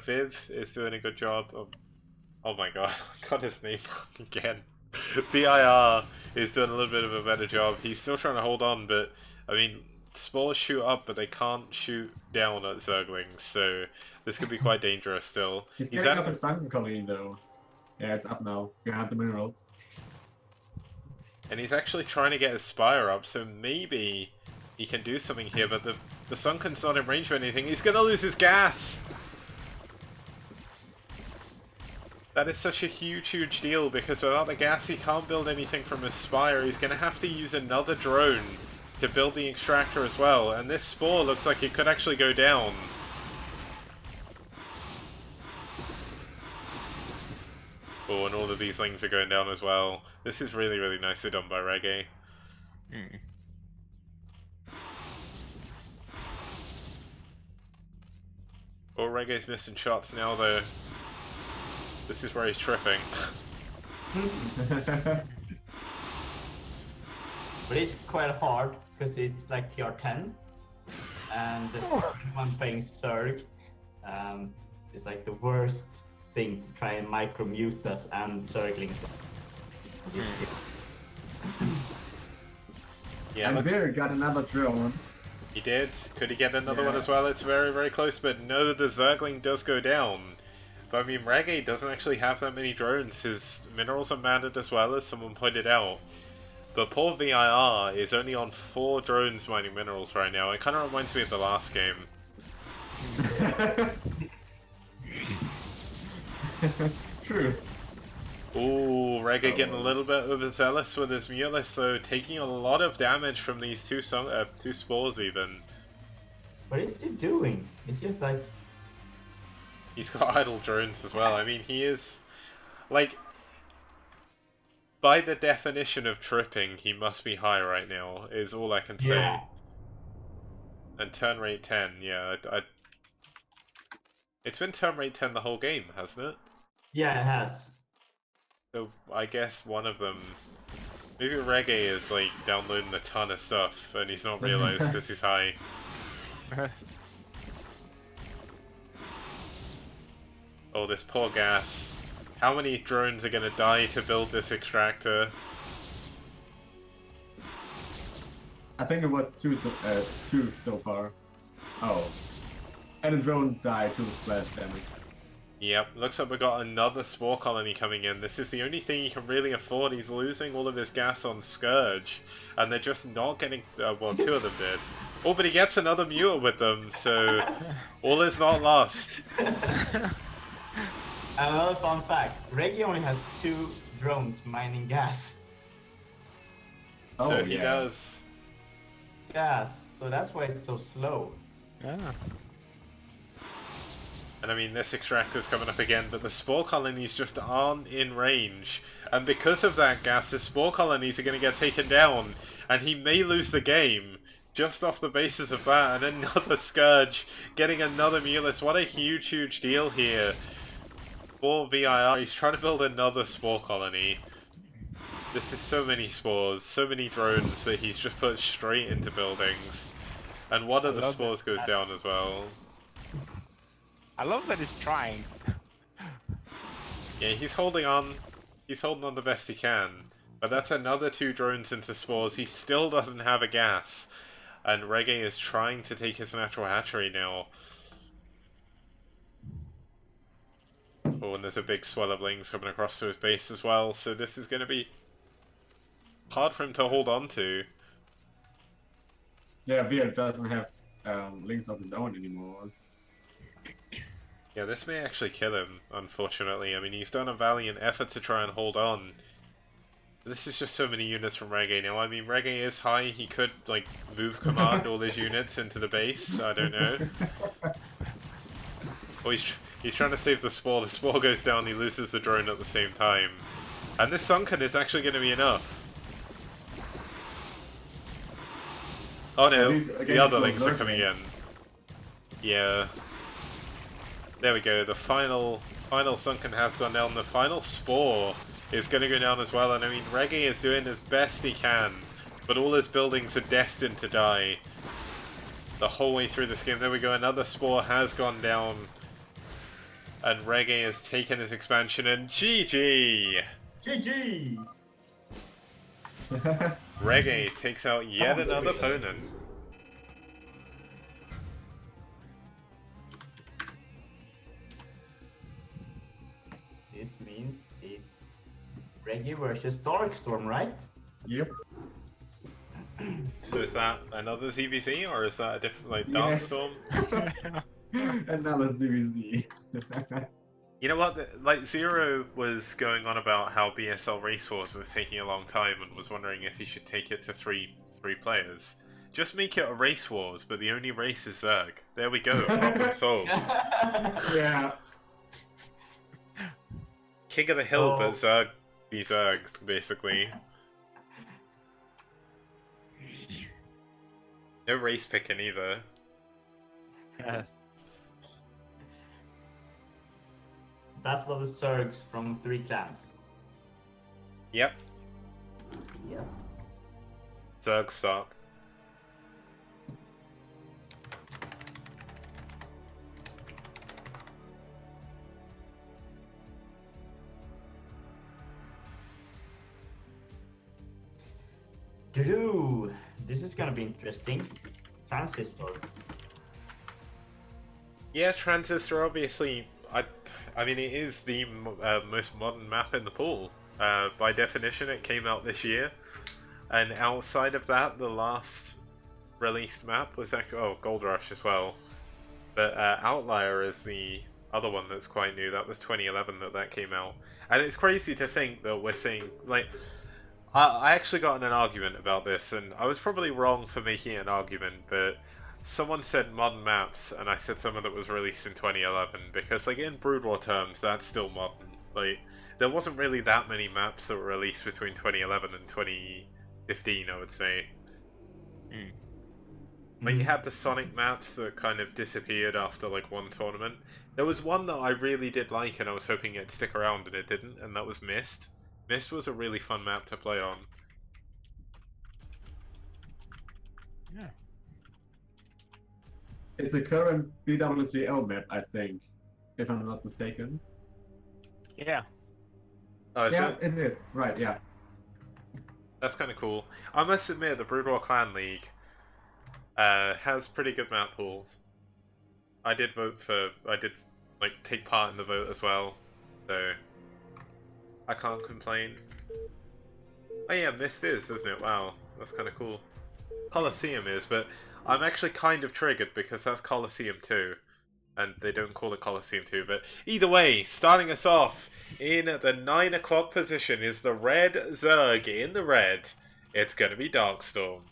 Viv is doing a good job of... Oh my god, I got his name wrong again. VIR is doing a little bit of a better job. He's still trying to hold on, but I mean, spores shoot up, but they can't shoot down at Zerglings, so this could be quite dangerous still. He's He's getting at... up in Sunken Colony though. Yeah, it's up now. You have the minerals. And he's actually trying to get his Spire up, so maybe he can do something here, but the Sunken's not in range of anything. He's gonna lose his gas! That is such a huge, huge deal, because without the gas he can't build anything from his Spire. He's gonna have to use another drone to build the extractor as well, and this Spore looks like it could actually go down. Oh, and all of these lings are going down as well. This is really, really nicely done by Reggae. Oh, Reggae's missing shots now though. This is where he's tripping. But it's quite hard because it's like TR10, and one playing Zerg is like the worst thing to try and micro mute us and Zerglings. Yeah, And looks... there got another drone. He did. Could he get another one Yeah. as well? It's very, very close, but no, the Zergling does go down. But I mean, Reggae doesn't actually have that many drones. His minerals are mannered as well, as someone pointed out. But poor VIR is only on 4 drones mining minerals right now. It kind of reminds me of the last game. True. Ooh, Reggae getting a little bit overzealous with his Mulist, though, taking a lot of damage from these two spores even. What is he doing? It's just like... He's got idle drones as well. I mean, he is... Like... By the definition of tripping, he must be high right now, is all I can say. Yeah. And turn rate 10, yeah. It's been turn rate 10 the whole game, hasn't it? Yeah, it has. So I guess one of them... Maybe Reggae is like downloading a ton of stuff and he's not realized because he's high. Oh, this poor gas. How many drones are gonna die to build this extractor? I think it was two so far. Oh. And a drone died to the splash damage. Yep, looks like we got another spore colony coming in. This is the only thing he can really afford. He's losing all of his gas on Scourge, and they're just not getting... well, 2 of them did. Oh, but he gets another Muir with them, so all is not lost. Another fun fact, Reggie only has 2 drones mining gas. Oh, So he yeah. does... Gas, so that's why it's so slow. Yeah. And I mean, this extractor's coming up again, but the spore colonies just aren't in range. And because of that gas, the spore colonies are going to get taken down, and he may lose the game just off the basis of that. And another Scourge getting another Mulist. What a huge, huge deal here for VIR. He's trying to build another spore colony. This is so many spores, so many drones that he's just put straight into buildings. And one of the spores goes down as well. I love that he's trying. Yeah, he's holding on. He's holding on the best he can. But that's another 2 drones into spores. He still doesn't have a gas. And Reggae is trying to take his natural hatchery now. Oh, and there's a big swell of lings coming across to his base as well. So this is going to be hard for him to hold on to. Yeah, Veer doesn't have lings of his own anymore. Yeah, this may actually kill him, unfortunately. I mean, he's done a valiant effort to try and hold on. This is just so many units from Reggae now. I mean, Reggae is high. He could, like, move command all his units into the base. I don't know. Oh, he's trying to save the spore. The spore goes down. He loses the drone at the same time. And this sunken is actually going to be enough. Oh no, the other lings are coming in. Yeah. There we go. The final sunken has gone down. The final spore is going to go down as well. And I mean, Reggae is doing as best he can, but all his buildings are destined to die the whole way through this game. There we go. Another spore has gone down, and Reggae has taken his expansion. And GG. GG. Reggae takes out yet another opponent. This means it's Reggae versus Darkstorm, right? Yep. So is that another ZVZ, or is that a different, like, Yes. Darkstorm? Another ZVZ. You know what? Like, Zero was going on about how BSL Race Wars was taking a long time and was wondering if he should take it to three players. Just make it a Race Wars, but the only race is Zerg. There we go. Problem solved. Yeah. King of the Hill, Oh. but Zerg be Zerg, basically. No race picking either. Battle of the Zergs from 3 clans. Yep. Yep. Zerg stop. Doo-doo. This is gonna be interesting. Transistor. Yeah, Transistor, obviously, I mean, it is the most modern map in the pool. By definition, it came out this year. And outside of that, the last released map was actually, oh, Gold Rush as well. But Outlier is the other one that's quite new. That was 2011 that came out. And it's crazy to think that we're seeing, like, I actually got in an argument about this, and I was probably wrong for making an argument, but someone said modern maps, and I said something that was released in 2011, because, like, in Brood War terms, that's still modern. Like, there wasn't really that many maps that were released between 2011 and 2015, I would say. Like, you had the Sonic maps that kind of disappeared after, like, one tournament. There was one that I really did like, and I was hoping it'd stick around, and it didn't, and that was Myst. Myst was a really fun map to play on. Yeah. It's a current BWCL map, I think, if I'm not mistaken. Yeah. Oh, is Yeah, it? it is. Right, yeah. That's kind of cool. I must admit, the Brood War Clan League has pretty good map pools. I did like take part in the vote as well, so I can't complain. Oh yeah, Myst is, isn't it? Wow, that's kind of cool. Colosseum is, but I'm actually kind of triggered because that's Colosseum 2. And they don't call it Colosseum 2, but either way, starting us off in the 9 o'clock position is the Red Zerg in the red. It's going to be Darkstorm.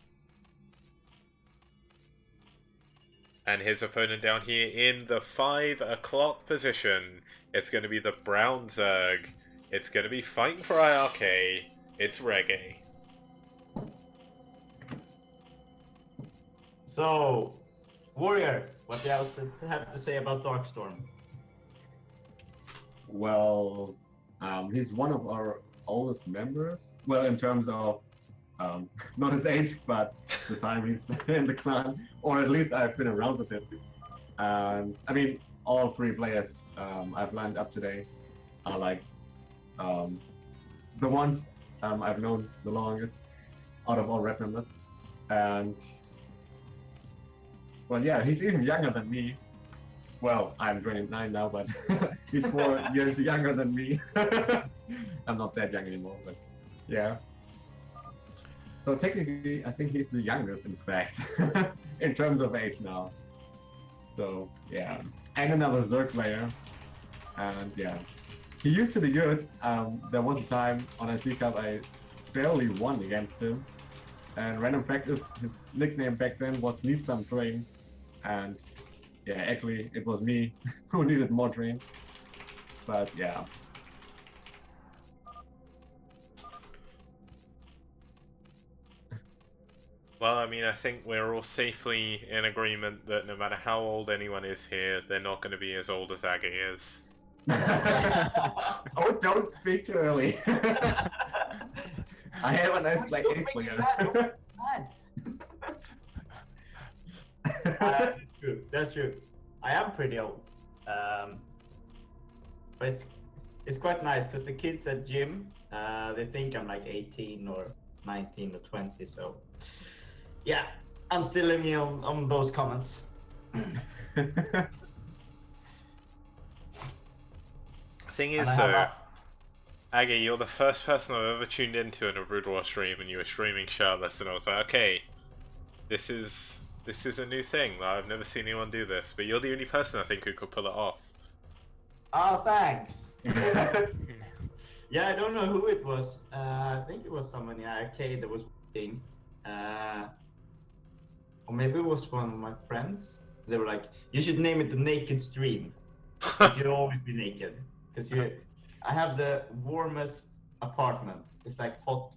And his opponent down here in the 5 o'clock position, it's going to be the Brown Zerg. It's going to be fighting for iRk. It's Reggae. So, Warrior, what do you have to say about Darkstorm? Well, he's one of our oldest members. Well, in terms of not his age, but the time he's in the clan, or at least I've been around with him. I mean, all 3 players I've lined up today are like the ones I've known the longest out of all Red members. And well, yeah, he's even younger than me. Well, I'm 29 now, but he's 4 years younger than me. I'm not that young anymore, but yeah. So technically, I think he's the youngest, in fact, in terms of age now. So yeah, and another Zerg player, and yeah, he used to be good. There was a time on IC Cup I barely won against him, and random fact is his nickname back then was Need Some Train, and yeah, actually it was me who needed more train. But yeah. Well, I mean, I think we're all safely in agreement that no matter how old anyone is here, they're not going to be as old as Aggie is. Oh, don't speak too early. I have a nice like ace player. That's true. That's true. I am pretty old. But it's quite nice because the kids at gym, they think I'm like 18 or 19 or 20. So yeah, I'm still living on those comments. Thing is, though, Aggie, you're the first person I've ever tuned into in a Brood War stream, and you were streaming shirtless, and I was like, okay, this is a new thing. I've never seen anyone do this, but you're the only person I think who could pull it off. Oh, thanks. Yeah, I don't know who it was. I think it was someone in iRK that was watching. Or maybe it was one of my friends. They were like, you should name it the naked stream. Because you'll always be naked. Because I have the warmest apartment. It's like hot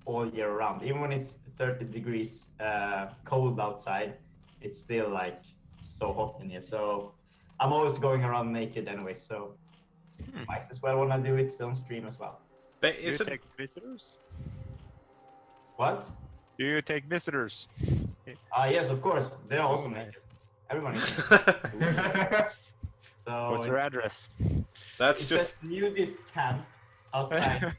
all year round. Even when it's 30 degrees cold outside, it's still like so hot in here. So I'm always going around naked anyway. So might as well want to do it on stream as well. But Do you isn't take visitors? What? Do you take visitors? Yes, of course. They're also naked. Everyone is naked. So What's your address? That's it's just, a nudist camp outside.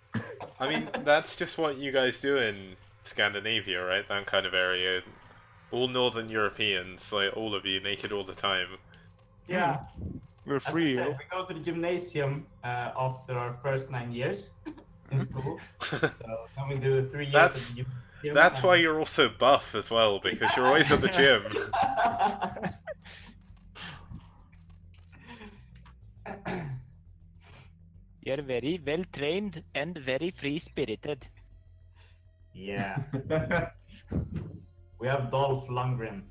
I mean, that's just what you guys do in Scandinavia, right? That kind of area. All Northern Europeans, like all of you, naked all the time. Yeah. We're As I free. said, we go to the gymnasium after our first 9 years in school. So then we do 3 years at the gymnasium. That's why you're also buff as well, because you're always at the gym. You're very well trained and very free spirited. Yeah. We have Dolph Lundgren.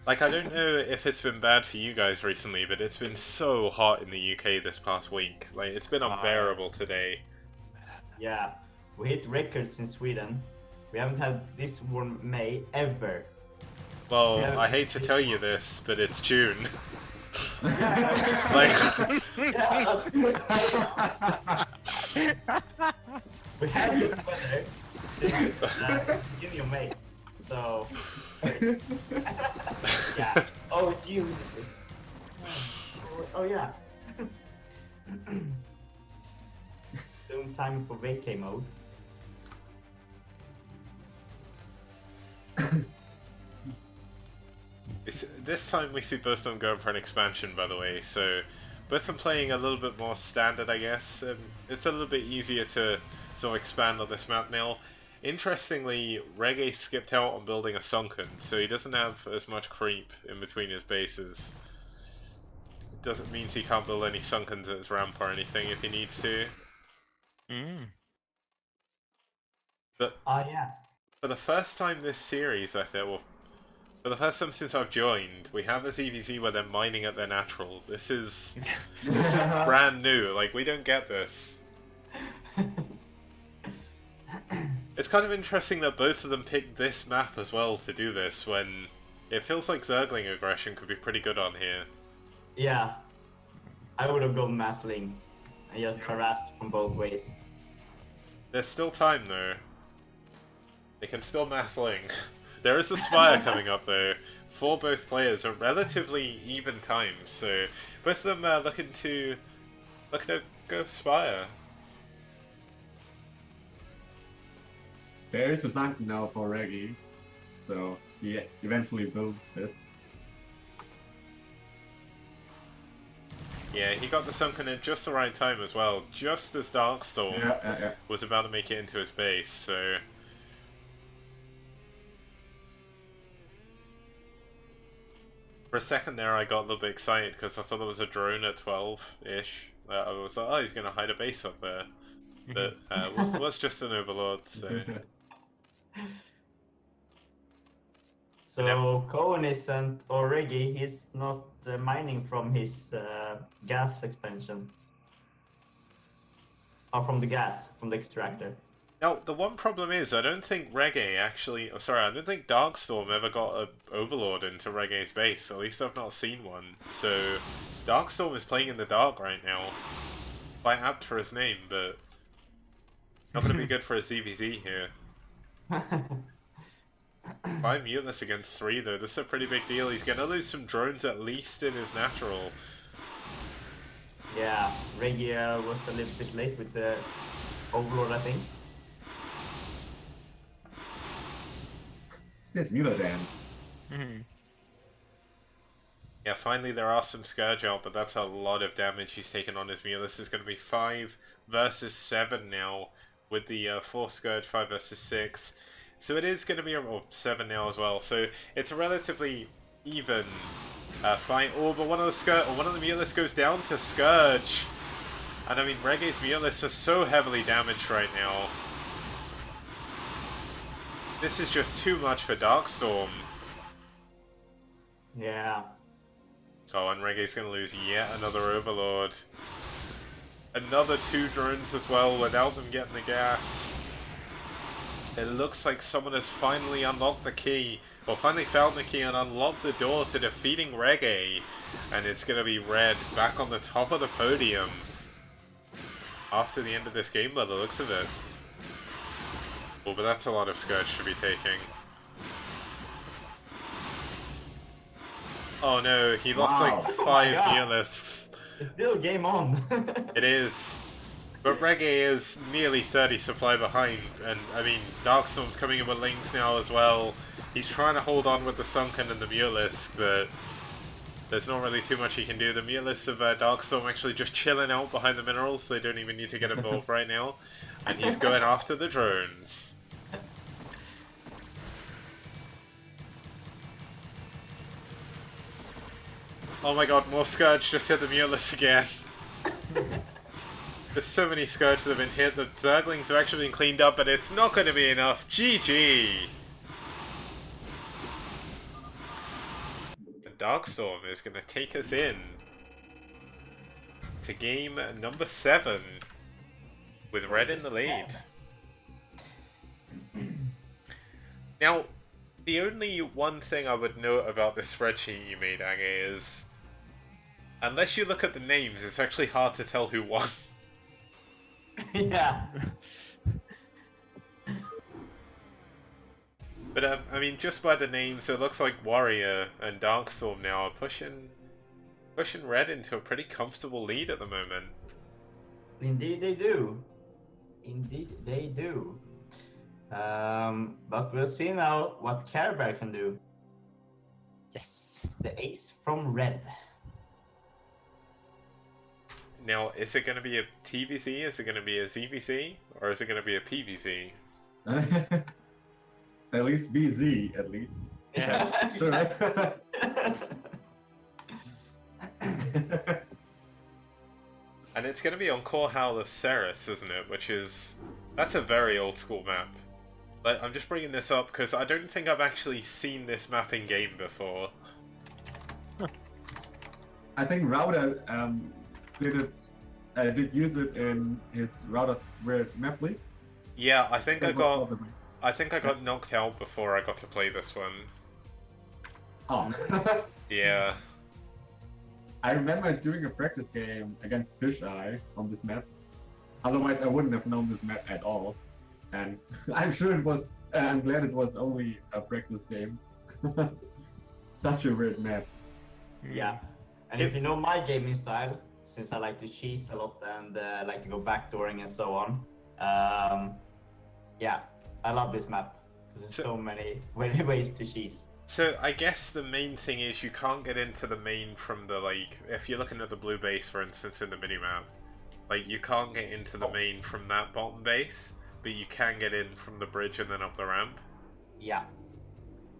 Like, I don't know if it's been bad for you guys recently, but it's been so hot in the UK this past week. Like, it's been unbearable today. Yeah. We hit records in Sweden. We haven't had this warm May ever. Well, Yeah. I hate to tell you this, but it's June. Yeah. Like, We had this weather since beginning of May. So yeah. Oh, it's you. Oh yeah. Soon time for vacay mode. this time we see both of them going for an expansion, by the way, so both of them playing a little bit more standard, I guess. It's a little bit easier to sort of expand on this map now. Interestingly, Reggae skipped out on building a sunken, so he doesn't have as much creep in between his bases. It doesn't mean he can't build any sunkens at his ramp or anything if he needs to. But Yeah. for the first time this series, I think, well, for the first time since I've joined, we have a ZVZ where they're mining at their natural. This is brand new. Like, we don't get this. It's kind of interesting that both of them picked this map as well to do this, when it feels like Zergling aggression could be pretty good on here. Yeah. I would have gone Massling and just harassed from both ways. There's still time though. They can still mass link. There is a Spire coming up though, for both players at relatively even times, so both of them looking to go Spire. There is a Sunken now for ReD, so he eventually built it. Yeah, he got the Sunken at just the right time as well, just as Darkstorm was about to make it into his base, so... For a second there I got a little bit excited because I thought there was a drone at 12-ish. I was like, oh, he's going to hide a base up there. But was just an Overlord, so... So Cohen isn't, or Reggie, he's not mining from his gas expansion. Or from the gas, from the extractor. Now, the one problem is, I don't think Reggae actually... Oh, sorry, I don't think Darkstorm ever got an Overlord into Reggae's base. At least I've not seen one. So, Darkstorm is playing in the dark right now. Quite apt for his name, but... Not going to be good for a ZVZ here. 5 Mutinous against 3 though, this is a pretty big deal. He's going to lose some drones at least in his natural. Yeah, Reggie was a little bit late with the Overlord, I think. This Muta dance. Yeah, finally there are some Scourge out, but that's a lot of damage he's taken on his Mule. This is going to be 5 versus 7 now, with the 4 Scourge, 5 versus 6. So it is going to be 7 now as well. So it's a relatively even fight. Oh, but one of the Mulists goes down to Scourge, and I mean Reggae's Mulists are so heavily damaged right now. This is just too much for Darkstorm. Yeah. Oh, and Reggae's going to lose yet another Overlord. Another 2 drones as well without them getting the gas. It looks like someone has finally unlocked the key, or finally found the key and unlocked the door to defeating Reggae. And it's going to be ReD back on the top of the podium after the end of this game by the looks of it. Oh, but that's a lot of Scourge to be taking. Oh no, he lost like 5 Mulisks. It's still game on. It is. But Reggae is nearly 30 supply behind, and I mean, Darkstorm's coming in with Lynx now as well. He's trying to hold on with the Sunken and the Mutalisk, but there's not really too much he can do. The Mutalists of Darkstorm actually just chilling out behind the minerals, they don't even need to get involved right now. And he's going after the drones. Oh my god, more Scourge just hit the Mutalisk again. There's so many Scourge that have been hit, the Zerglings have actually been cleaned up, but it's not going to be enough. GG! The Darkstorm is going to take us in to game number 7 with ReD in the lead. Now, the only one thing I would note about this spreadsheet you made, Age, is unless you look at the names, it's actually hard to tell who won. Yeah. But I mean, just by the names, it looks like Warrior and Darkstorm now are pushing ReD into a pretty comfortable lead at the moment. Indeed they do. Indeed they do. But we'll see now what Care Bear can do. Yes. The ace from ReD. Now, is it going to be a TVC, is it going to be a ZVC, or is it going to be a PVC? At least BZ, at least. Yeah. Sure. And it's going to be on Core Howler Ceres, isn't it? That's a very old school map. Like, I'm just bringing this up because I don't think I've actually seen this map in game before. I think Router did use it in his Router's weird map league. Yeah, I think I got knocked out before I got to play this one. Oh. Yeah. I remember doing a practice game against Fisheye on this map. Otherwise, I wouldn't have known this map at all. And I'm sure it was. I'm glad it was only a practice game. Such a weird map. Yeah. And if you know my gaming style, since I like to cheese a lot and like to go backdooring and so on, yeah, I love this map. There's so many ways to cheese. So I guess the main thing is you can't get into the main from the, like, if you're looking at the blue base, for instance, in the minimap, like, you can't get into the main from that bottom base, but you can get in from the bridge and then up the ramp. Yeah.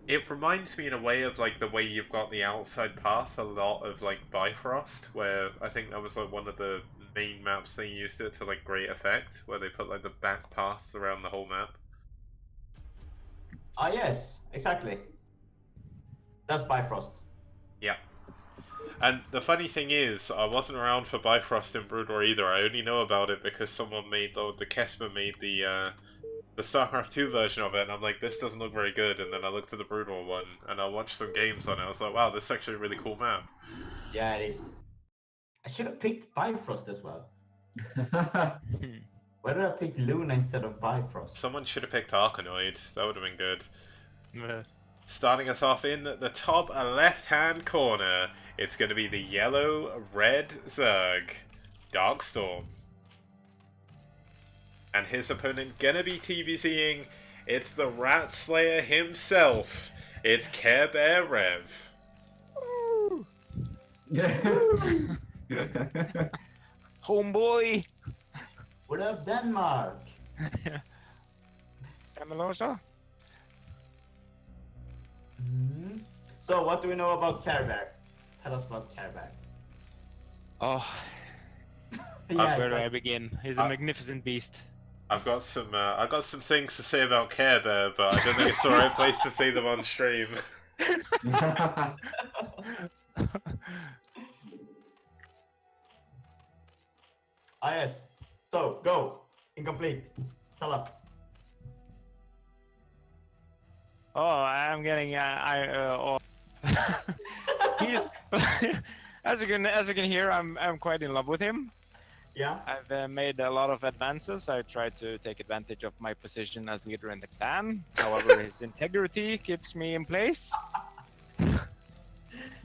It reminds me in a way of, like, the way you've got the outside path a lot of, like, Bifrost, where I think that was, like, one of the main maps they used it to, like, great effect, where they put, like, the back path around the whole map. Ah, yes, exactly. That's Bifrost. Yeah. And the funny thing is, I wasn't around for Bifrost in Brood War either. I only know about it because someone made, the Kesper made the StarCraft 2 version of it, and I'm like, this doesn't look very good. And then I looked at the Brood War one, and I watched some games on it. I was like, wow, this is actually a really cool map. Yeah, it is. I should have picked Bifrost as well. Why did I pick Luna instead of Bifrost? Someone should have picked Arkanoid. That would have been good. Yeah. Starting us off in the top left-hand corner, it's going to be the yellow red Zerg, Darkstorm. And his opponent gonna be TBCing, it's the Rat Slayer himself. It's Care Bear Rev. Homeboy! What up, Denmark? Camelosa? So, what do we know about Care Bear? Tell us about Care Bear. Oh, Yeah, where do I exactly. begin? He's a magnificent beast. I've got some things to say about Care Bear, but I don't think it's the right place to say them on stream. Ah, yes. So, go. Incomplete. Tell us. Oh, I'm getting he's as you can hear, I'm quite in love with him. Yeah? I've made a lot of advances. I tried to take advantage of my position as leader in the clan. However, his integrity keeps me in place.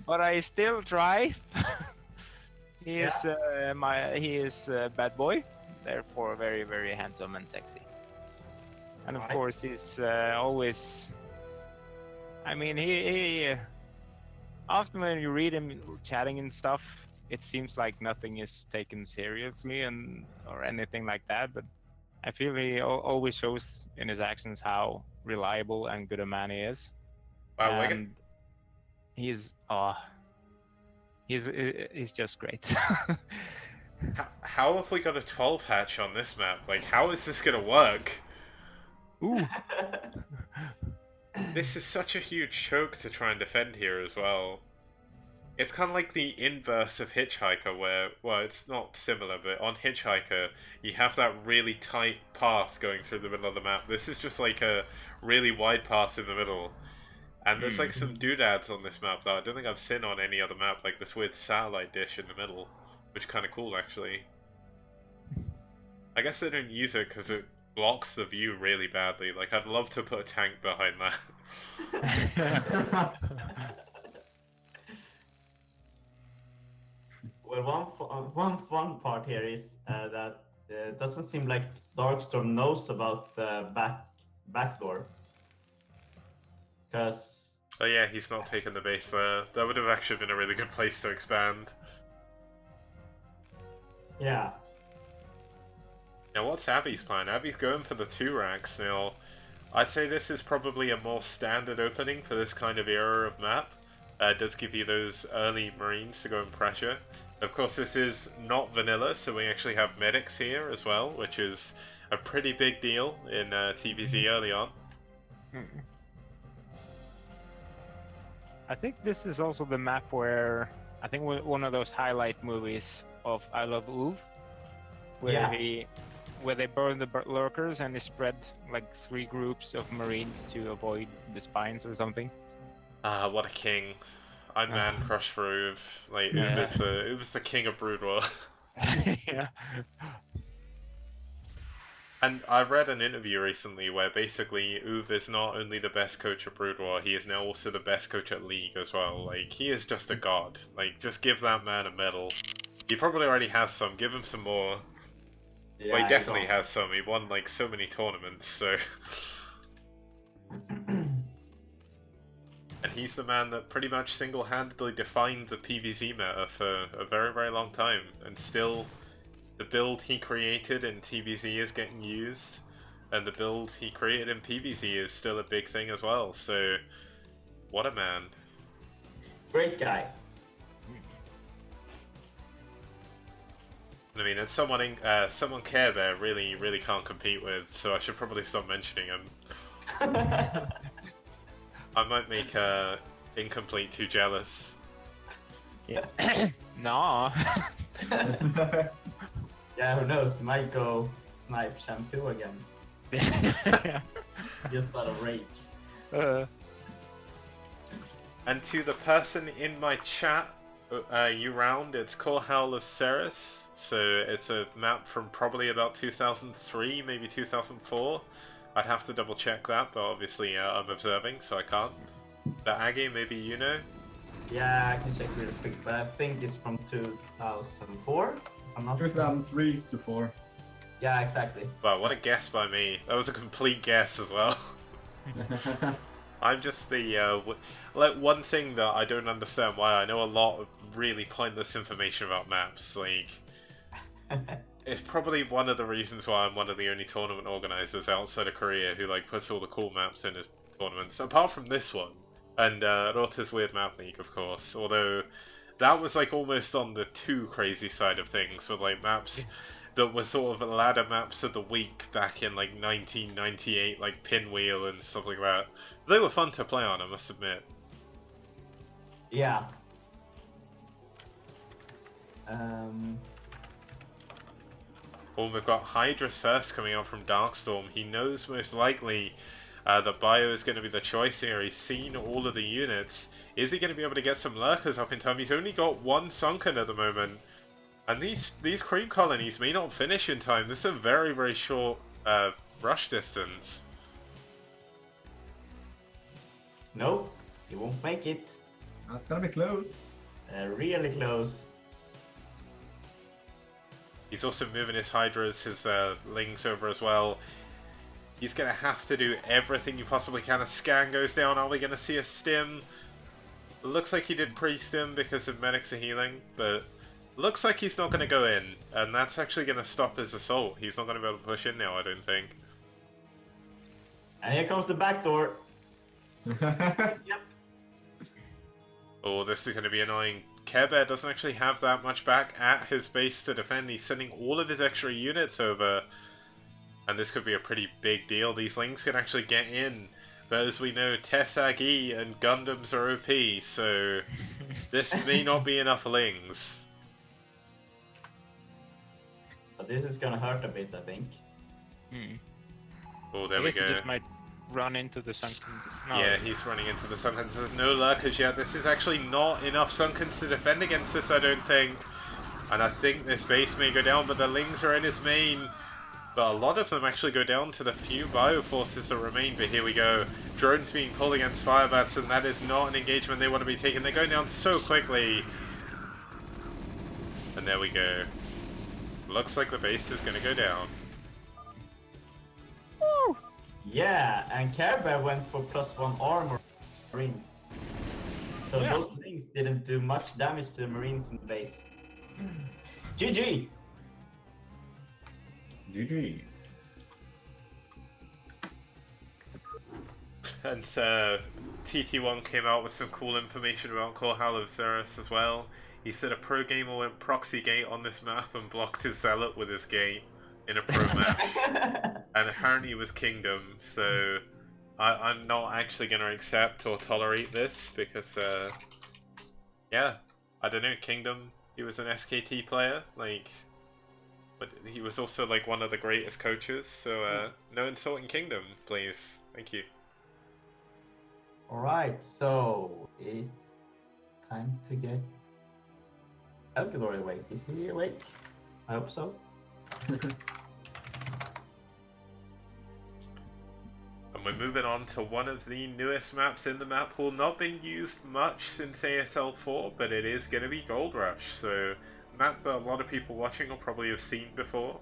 But I still try. He is a bad boy, therefore very, very handsome and sexy. And of course, he's always. I mean, he often when you read him chatting and stuff, it seems like nothing is taken seriously or anything like that. But I feel he always shows in his actions how reliable and good a man he is. Wow, And he's just great. how have we got a 12 hatch on this map? Like, how is this gonna work? Ooh. This is such a huge choke to try and defend here as well. It's kind of like the inverse of Hitchhiker where, well, it's not similar, but on Hitchhiker, you have that really tight path going through the middle of the map. This is just like a really wide path in the middle. And there's like some doodads on this map that I don't think I've seen on any other map, like this weird satellite dish in the middle, which is kind of cool actually. I guess they don't use it because it blocks the view really badly. Like, I'd love to put a tank behind that. Well, one fun part here is that it doesn't seem like Darkstorm knows about the back door. Because... Oh yeah, he's not taking the base there. That would have actually been a really good place to expand. Yeah. Now what's Abby's plan? Abby's going for the 2 racks. Now, I'd say this is probably a more standard opening for this kind of era of map. It does give you those early Marines to go and pressure. Of course, this is not vanilla, so we actually have medics here as well, which is a pretty big deal in TBZ early on. I think this is also the map where I think one of those highlight movies of I Love Uv, where they burn the lurkers and they spread like 3 groups of Marines to avoid the spines or something. Ah, what a king. I'm man crush for Uv. Like, Uv is the king of Brood War. Yeah. And I read an interview recently where basically Uv is not only the best coach at Brood War, he is now also the best coach at League as well. Like, he is just a god. Like, just give that man a medal. He probably already has some, give him some more. Yeah, well, he definitely has some, he won like so many tournaments, so... And he's the man that pretty much single-handedly defined the PvZ meta for a very, very long time. And still, the build he created in TvZ is getting used. And the build he created in PvZ is still a big thing as well. So, what a man. Great guy. I mean, it's someone Care Bear really, really can't compete with, so I should probably stop mentioning him. I might make Incomplete too jealous. Yeah. No. Yeah, who knows? He might go snipe Shampoo again. Just out of rage. And to the person in my chat, you round, it's called Howl of Ceres. So it's a map from probably about 2003, maybe 2004. I'd have to double check that, but obviously I'm observing, so I can't. But Aggie, maybe you know? Yeah, I can check really quick, but I think it's from 2004. I'm not 2003 to 4. Yeah, exactly. Wow, what a guess by me. That was a complete guess as well. I'm just the, like, one thing that I don't understand why I know a lot of really pointless information about maps, like, it's probably one of the reasons why I'm one of the only tournament organizers outside of Korea who, like, puts all the cool maps in his tournaments, apart from this one, and Rota's Weird Map League, of course, although that was, like, almost on the too crazy side of things, with, like, maps that were sort of ladder maps of the week back in, like, 1998, like Pinwheel and stuff like that. They were fun to play on, I must admit. Yeah. Well, we've got Hydra's first coming out from Darkstorm. He knows most likely that Bio is going to be the choice here. He's seen all of the units. Is he going to be able to get some lurkers up in time? He's only got one sunken at the moment. And these creep colonies may not finish in time. This is a very, very short rush distance. Nope, he won't make it. That's gonna be close. Really close. He's also moving his Hydras, his Lings over as well. He's going to have to do everything he possibly can. A scan goes down. Are we going to see a stim? It looks like he did pre-stim because of medics are healing, but looks like he's not going to go in. And that's actually going to stop his assault. He's not going to be able to push in now, I don't think. And here comes the back door. Yep. Oh, this is going to be annoying. Care Bear doesn't actually have that much back at his base to defend. He's sending all of his extra units over. And this could be a pretty big deal. These Lings can actually get in. But as we know, Tessag-E and Gundams are OP, so this may not be enough Lings. But this is gonna hurt a bit, I think. Oh, there I we guess go. he just might run into the sunkens. No. Yeah, he's running into the Sunkens. There's no lurkers yet. This is actually not enough Sunkens to defend against this, I don't think. And I think this base may go down, but the Lings are in his main. But a lot of them actually go down to the few bio forces that remain. But here we go. Drones being pulled against Firebats, and that is not an engagement they want to be taking. They're going down so quickly. And there we go. Looks like the base is going to go down. Woo! Yeah, and Care Bear went for +1 armor Marines. So Yeah. those things didn't do much damage to the Marines in the base. GG! GG. And TT1 came out with some cool information about Core Howl of Ceres as well. He said a pro gamer went proxy gate on this map and blocked his zealot with his gate in a pro match. And apparently it was Kingdom, so I'm not actually going to accept or tolerate this because, yeah, I don't know, Kingdom, he was an SKT player, like, but he was also like one of the greatest coaches, so no insulting Kingdom, please. Thank you. Alright, so it's time to get Elgador awake. Is he awake? I hope so. And we're moving on to one of the newest maps in the map pool. Not been used much since ASL 4, but it is going to be Gold Rush. So, a map that a lot of people watching will probably have seen before,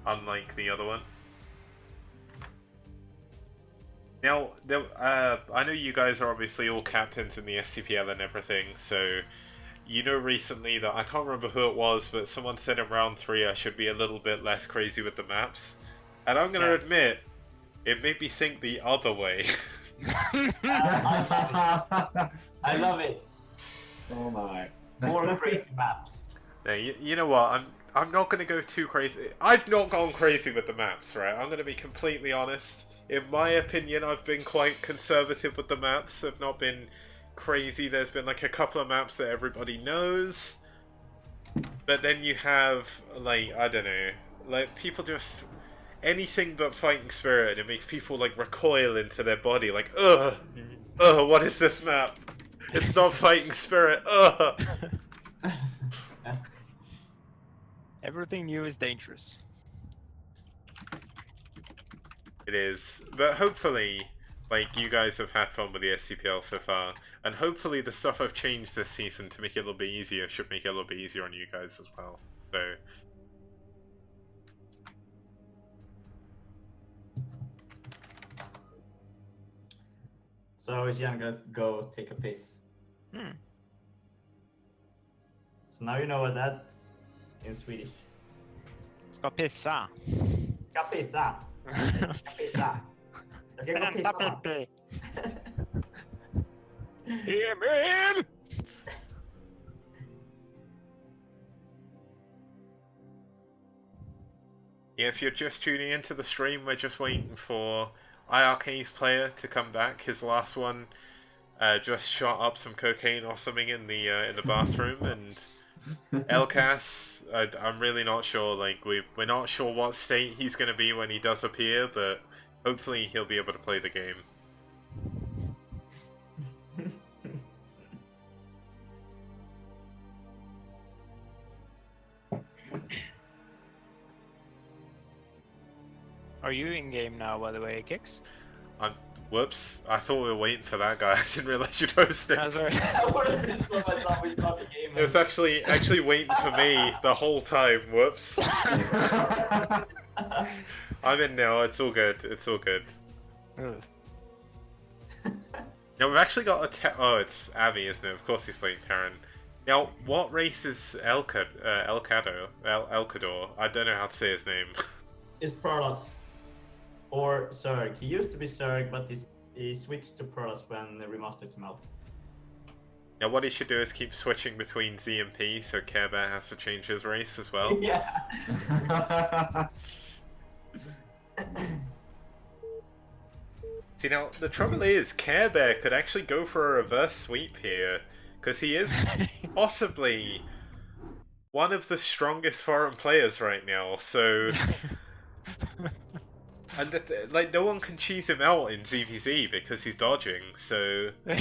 unlike the other one. Now, I know you guys are obviously all captains in the SCPL and everything, so you know recently that I can't remember who it was, but someone said in round 3 I should be a little bit less crazy with the maps. And I'm going to admit, it made me think the other way. I love it. Oh my. More crazy maps. Now, you know what? I'm not going to go too crazy. I've not gone crazy with the maps, right? I'm going to be completely honest. In my opinion, I've been quite conservative with the maps. I've not been crazy. There's been like a couple of maps that everybody knows. But then you have, like, I don't know, like people just... anything but fighting spirit. It makes people like recoil into their body like, ugh, what is this map? It's not fighting spirit, ugh. Everything new is dangerous. It is, but hopefully, like, you guys have had fun with the SCPL so far, and hopefully the stuff I've changed this season to make it a little bit easier should make it a little bit easier on you guys as well. So, So is Jan gonna go take a piss? So now you know what that's in Swedish. Ska pissa. Ska pissa. Ska pissa. Jag ska gå och pissa. Vänta, Pippi. Emil! yeah, if you're just tuning into the stream, we're just waiting for iRk's player to come back. His last one just shot up some cocaine or something in the bathroom, and Elkas, I'm really not sure. Like, we're not sure what state he's going to be when he does appear, but hopefully he'll be able to play the game. Are you in game now, by the way, Kix? Whoops, I thought we were waiting for that guy. I didn't realize you'd host it. Oh, sorry. I would have been so myself we start the game. It was actually waiting for me the whole time. Whoops. I'm in now. It's all good. It's all good. Now we've actually got a oh, it's Abby, isn't it? Of course he's playing Terran. Now, what race is Elcador? I don't know how to say his name. It's Perlas. Or Zerg. He used to be Zerg, but he switched to Perlas when the remaster came out. Now what he should do is keep switching between Z and P, so Care Bear has to change his race as well. Yeah. See, now, the trouble is, Care Bear could actually go for a reverse sweep here, because he is possibly one of the strongest foreign players right now, so... And like, no one can cheese him out in ZVZ because he's dodging, so... But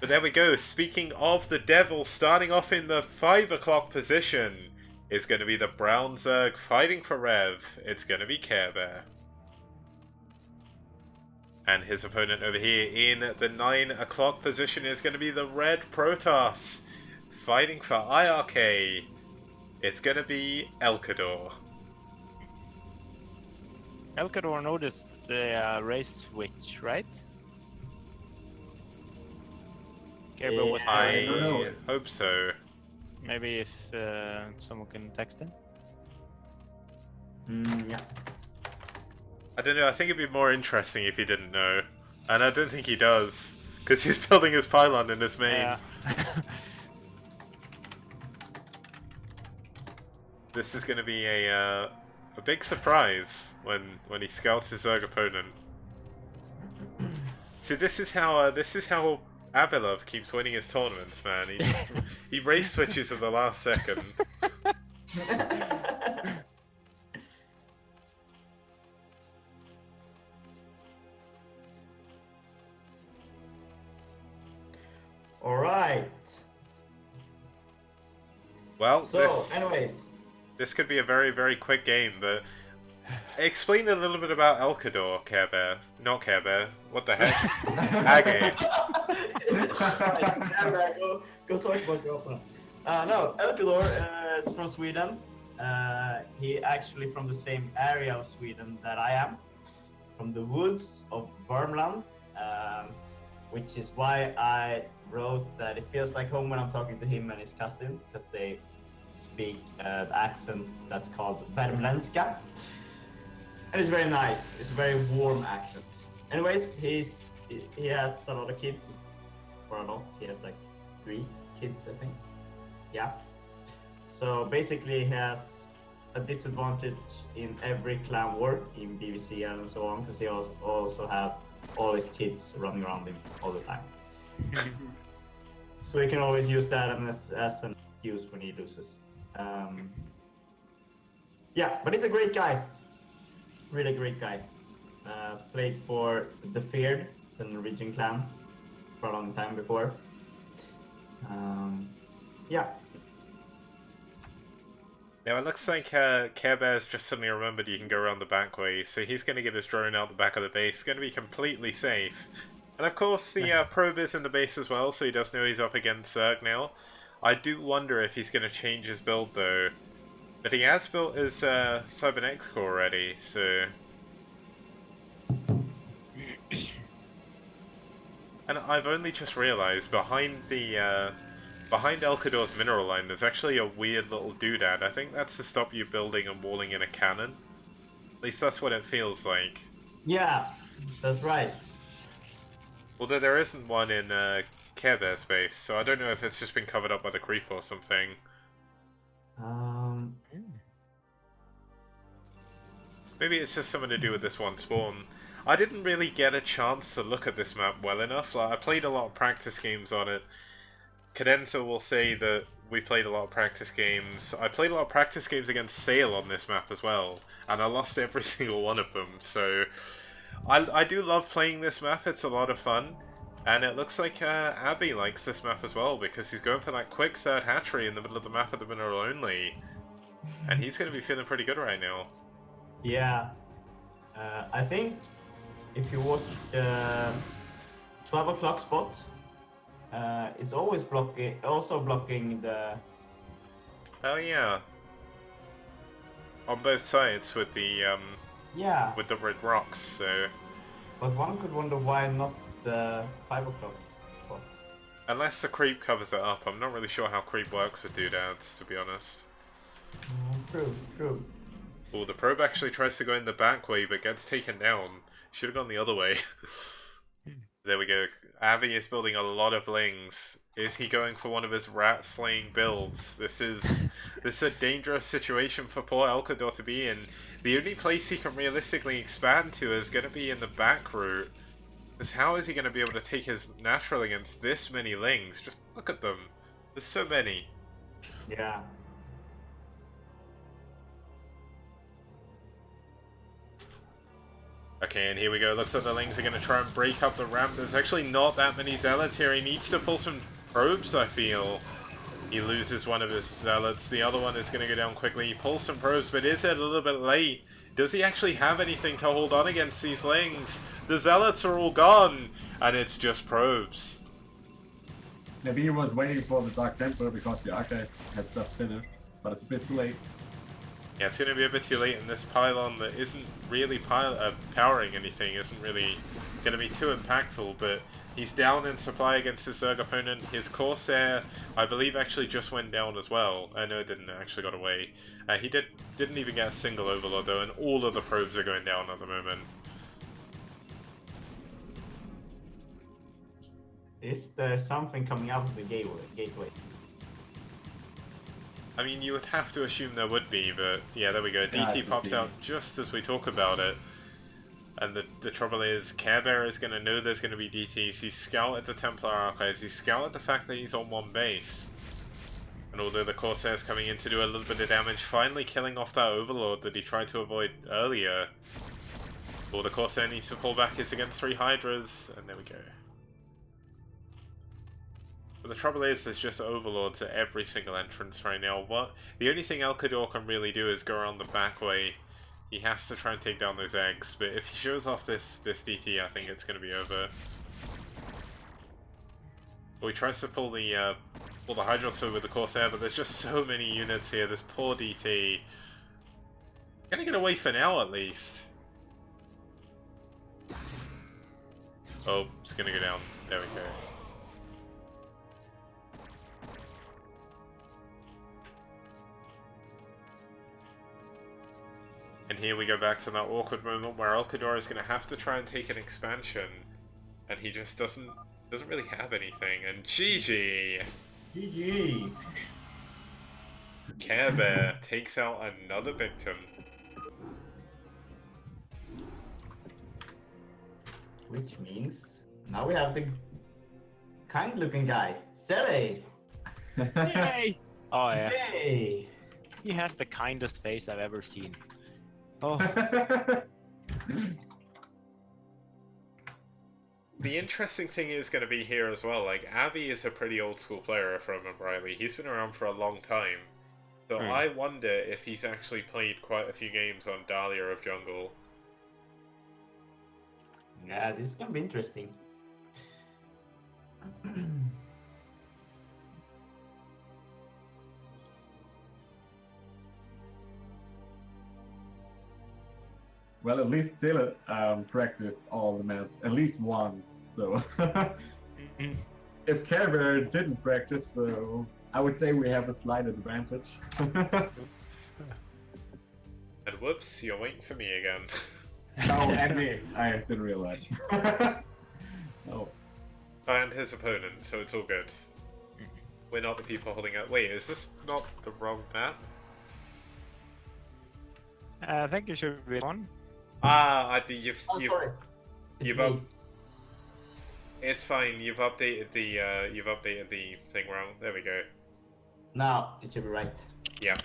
there we go, speaking of the devil, starting off in the 5 o'clock position is going to be the Brown Zerg fighting for Rev. It's going to be Care Bear. And his opponent over here in the 9 o'clock position is going to be the Red Protoss fighting for iRk. It's going to be Elcador. Elcador noticed the race switch, right? Gabriel was I hope so. Maybe if someone can text him. Yeah. I don't know, I think it'd be more interesting if he didn't know. And I don't think he does, because he's building his pylon in his main. Yeah. This is going to be a big surprise when he scouts his Zerg opponent. See, this is how Avilov keeps winning his tournaments, man. He race switches at the last second. All right. Well, So, anyways. This could be a very, very quick game, but explain a little bit about Elcador, Care Bear. Not Care Bear. What the heck? Agate. Go talk about your opponent. No, Elcador is from Sweden. He actually from the same area of Sweden that I am. from the woods of Vermland, which is why I wrote that it feels like home when I'm talking to him and his cousin, because they speak the accent that's called Värmländska. And it's very nice. It's a very warm accent. Anyways, he has a lot of kids. Or a lot. He has like 3 kids, I think. Yeah. So basically, he has a disadvantage in every clan war in BVCL and so on, because he also have all his kids running around him all the time. So he can always use that as an excuse when he loses. Yeah, but he's a great guy. Really great guy. Played for the Feared, the Norwegian clan, for a long time before. Yeah. Now it looks like Care Bear's just suddenly remembered you can go around the back way, so he's going to get his drone out the back of the base. It's going to be completely safe. And of course the probe is in the base as well, so he does know he's up against Zerg now. I do wonder if he's going to change his build though. But he has built his Cybernex core already, so... And I've only just realised, behind the behind Elcador's mineral line, there's actually a weird little doodad. I think that's to stop you building and walling in a cannon. At least that's what it feels like. Yeah, that's right. Although there isn't one in Care Bear's base, so I don't know if it's just been covered up by the creep or something. Maybe it's just something to do with this one spawn. I didn't really get a chance to look at this map well enough. Like, I played a lot of practice games on it. Cadenza will say that we played a lot of practice games. I played a lot of practice games against Sail on this map as well, and I lost every single one of them, so... I do love playing this map, it's a lot of fun. And it looks like Abby likes this map as well, because he's going for that quick third hatchery in the middle of the map at the mineral only. And he's going to be feeling pretty good right now. Yeah. I think if you watch the 12 o'clock spot, it's always also blocking the... Oh yeah. On both sides with the yeah. with the red rocks, so... But one could wonder why not the 5 o'clock spot. Unless the creep covers it up, I'm not really sure how creep works with doodads, to be honest. True, true. Oh, the probe actually tries to go in the back way, but gets taken down. Should have gone the other way. There we go. Avi is building a lot of lings. Is he going for one of his rat-slaying builds? This is a dangerous situation for poor Elcador to be in. The only place he can realistically expand to is going to be in the back route. Because how is he going to be able to take his natural against this many lings? Just look at them. There's so many. Yeah. Okay, and here we go. Looks like the lings are going to try and break up the ramp. There's actually not that many zealots here. He needs to pull some probes, I feel. He loses one of his zealots. The other one is going to go down quickly. He pulls some probes, but is it a little bit late? Does he actually have anything to hold on against these lings? The zealots are all gone, and it's just probes. Maybe he was waiting for the Dark Temple because the archive has just finished, but it's a bit too late. Yeah, it's going to be a bit too late, and this pylon that isn't really powering anything isn't really going to be too impactful, but he's down in supply against his Zerg opponent. His Corsair, I believe, actually just went down as well. No, it didn't. It actually got away. He didn't even get a single Overlord, though, and all of the probes are going down at the moment. Is there something coming out of the gateway? I mean, you would have to assume there would be, but yeah, there we go. Yeah, DT pops out just as we talk about it. And the trouble is, Care Bear is going to know there's going to be DTs. He's scouted the Templar Archives. He's scouted the fact that he's on one base. And although the Corsair's coming in to do a little bit of damage, finally killing off that Overlord that he tried to avoid earlier. All the Corsair needs to pull back is against 3 Hydras, and there we go. But the trouble is, there's just Overlords at every single entrance right now. The only thing Elcador can really do is go around the back way. He has to try and take down those eggs, but if he shows off this DT, I think it's going to be over. Well, he tries to pull the Hydra through with the Corsair, but there's just so many units here. This poor DT. Gonna get away for now, at least. Oh, it's gonna go down. There we go. And here we go back to that awkward moment where Alcador is going to have to try and take an expansion, and he just doesn't really have anything. And GG! GG! Care Bear takes out another victim. Which means now we have the kind-looking guy, Sele. Yay! Oh yeah, Hey! he has the kindest face I've ever seen. Oh, The interesting thing is going to be here as well, like, Abby is a pretty old school player, if I remember rightly. He's been around for a long time. So I wonder if he's actually played quite a few games on Dahlia of Jungle. Yeah, this is gonna be interesting. Well, at least Taylor practiced all the maps at least once. So if Care Bear didn't practice, so I would say we have a slight advantage. And whoops, you're waiting for me again. Oh, and me. I didn't realize. Oh. And his opponent, so it's all good. We're not the people holding out. Wait, is this not the wrong map? I think it should be one. Ah, Oh, you've sorry. It's you've me. up. It's fine. You've updated the thing wrong. There we go. Now it should be right. Yeah.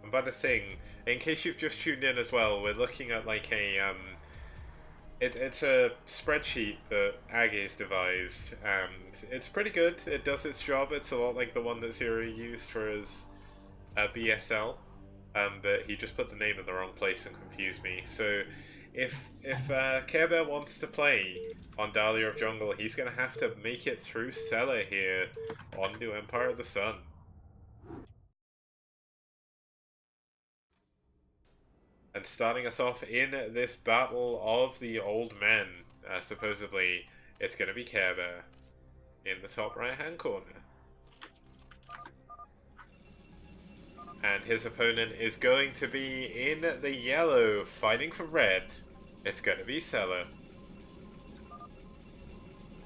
And by the thing, in case you've just tuned in as well, we're looking at like a it's a spreadsheet that Aggies devised, and it's pretty good. It does its job. It's a lot like the one that Zero used for his BSL. But he just put the name in the wrong place and confused me. So if Care Bear wants to play on Dahlia of Jungle, he's going to have to make it through Cellar here on New Empire of the Sun. And starting us off in this battle of the old men, supposedly, it's going to be Care Bear in the top right-hand corner. And his opponent is going to be in the yellow, fighting for red. It's going to be Cellar.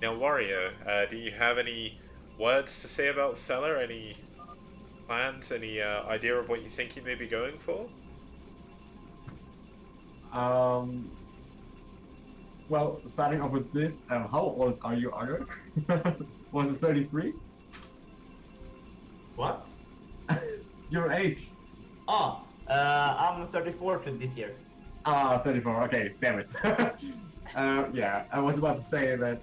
Now, Warrior, do you have any words to say about Cellar? Any plans? Any idea of what you think he may be going for? Well, starting off with this, how old are you, iRk? Was it 33? What? Your age? Oh, I'm 34 this year. Ah, 34. Okay, damn it. Yeah, I was about to say that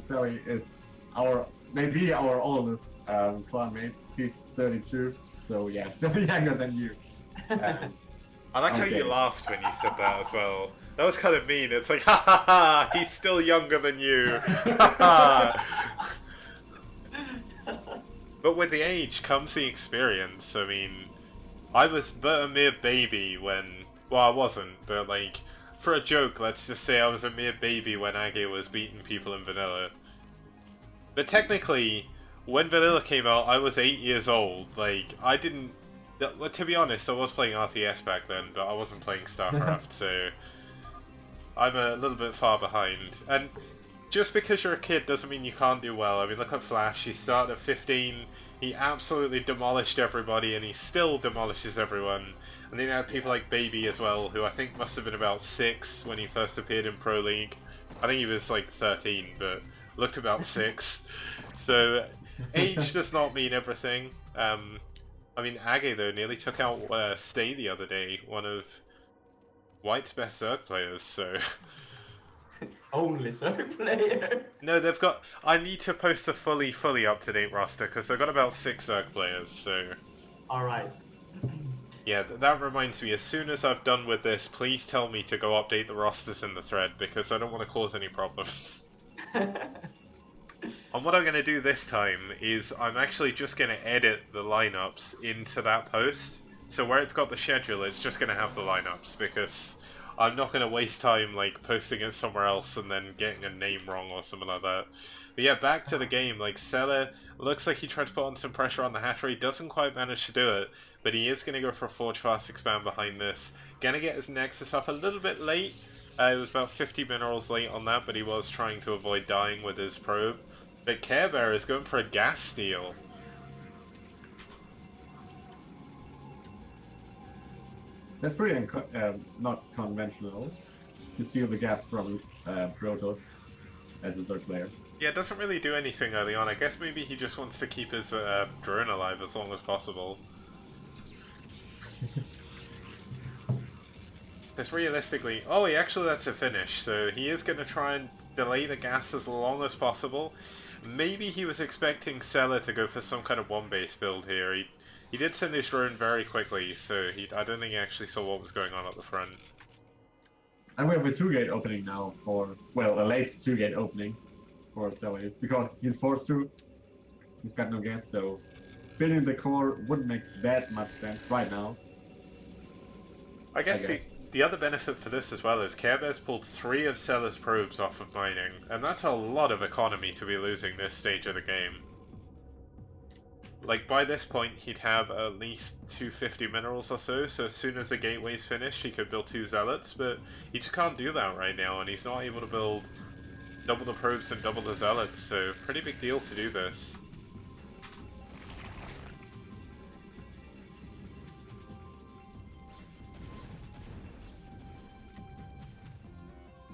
Sally is maybe our oldest clanmate. He's 32, so yeah, still younger than you. I like how Okay. you laughed when you said that as well. That was kind of mean. It's like, ha ha ha, he's still younger than you. Ha ha. But with the age comes the experience. I mean, I was but a mere baby when... Well, I wasn't, but like, for a joke, let's just say I was a mere baby when Aggie was beating people in Vanilla. But technically, when Vanilla came out, I was 8 years old. Like, I didn't... To be honest, I was playing RTS back then, but I wasn't playing StarCraft, so... I'm a little bit far behind. And just because you're a kid doesn't mean you can't do well. I mean, look at Flash, he started at 15, he absolutely demolished everybody, and he still demolishes everyone. And then you have people like Baby as well, who I think must have been about 6 when he first appeared in Pro League. I think he was like 13, but looked about 6. So, age does not mean everything. I mean, Aggie, though, nearly took out Stay the other day, one of White's best Zerg players, so... Only Zerg player. No, they've got... I need to post a fully up-to-date roster, because they've got about 6 Zerg players, so... Alright. Yeah, that reminds me, as soon as I've done with this, please tell me to go update the rosters in the thread, because I don't want to cause any problems. And what I'm going to do this time is I'm actually just going to edit the lineups into that post. So where it's got the schedule, it's just going to have the lineups, because I'm not going to waste time like posting it somewhere else and then getting a name wrong or something like that. But yeah, back to the game. Like Sela looks like he tried to put on some pressure on the hatch rate, doesn't quite manage to do it, but he is going to go for a Forge Fast Expand behind this. Gonna get his Nexus up a little bit late. It was about 50 minerals late on that, but he was trying to avoid dying with his probe. But Care Bear is going for a gas steal. That's pretty not conventional to steal the gas from Protoss as a third player. Yeah, it doesn't really do anything early on. I guess maybe he just wants to keep his drone alive as long as possible. Because realistically... Oh, he actually lets it finish, so he is going to try and delay the gas as long as possible. Maybe he was expecting Sela to go for some kind of one-base build here. He did send his drone very quickly, so I don't think he actually saw what was going on at the front. And we have a 2-gate opening now for... Well, a late 2-gate opening for Sela, because he's forced to. He's got no gas, so building the core wouldn't make that much sense right now. I guess. The other benefit for this as well is Care Bear's pulled 3 of Sela's probes off of mining, and that's a lot of economy to be losing this stage of the game. Like, by this point, he'd have at least 250 minerals or so as soon as the gateway's finished, he could build 2 zealots, but he just can't do that right now, and he's not able to build double the probes and double the zealots, so pretty big deal to do this.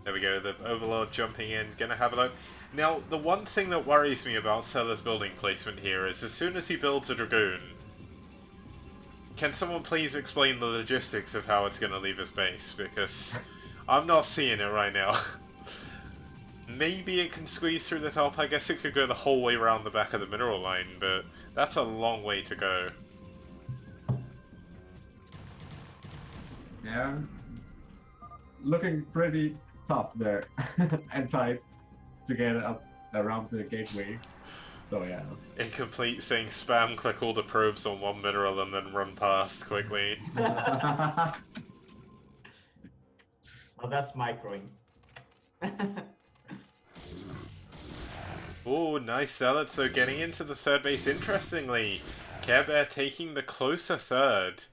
There we go, the Overlord jumping in, gonna have a look. Now, the one thing that worries me about Sela's building placement here is as soon as he builds a Dragoon, can someone please explain the logistics of how it's gonna leave his base? Because I'm not seeing it right now. Maybe it can squeeze through the top, I guess it could go the whole way around the back of the mineral line, but that's a long way to go. Yeah, looking pretty tough there and tight to get up around the gateway. So yeah. Incomplete saying spam click all the probes on one mineral and then run past quickly. Well, that's microing. Oh, nice zealot. So getting into the third base. Interestingly, Care Bear taking the closer third.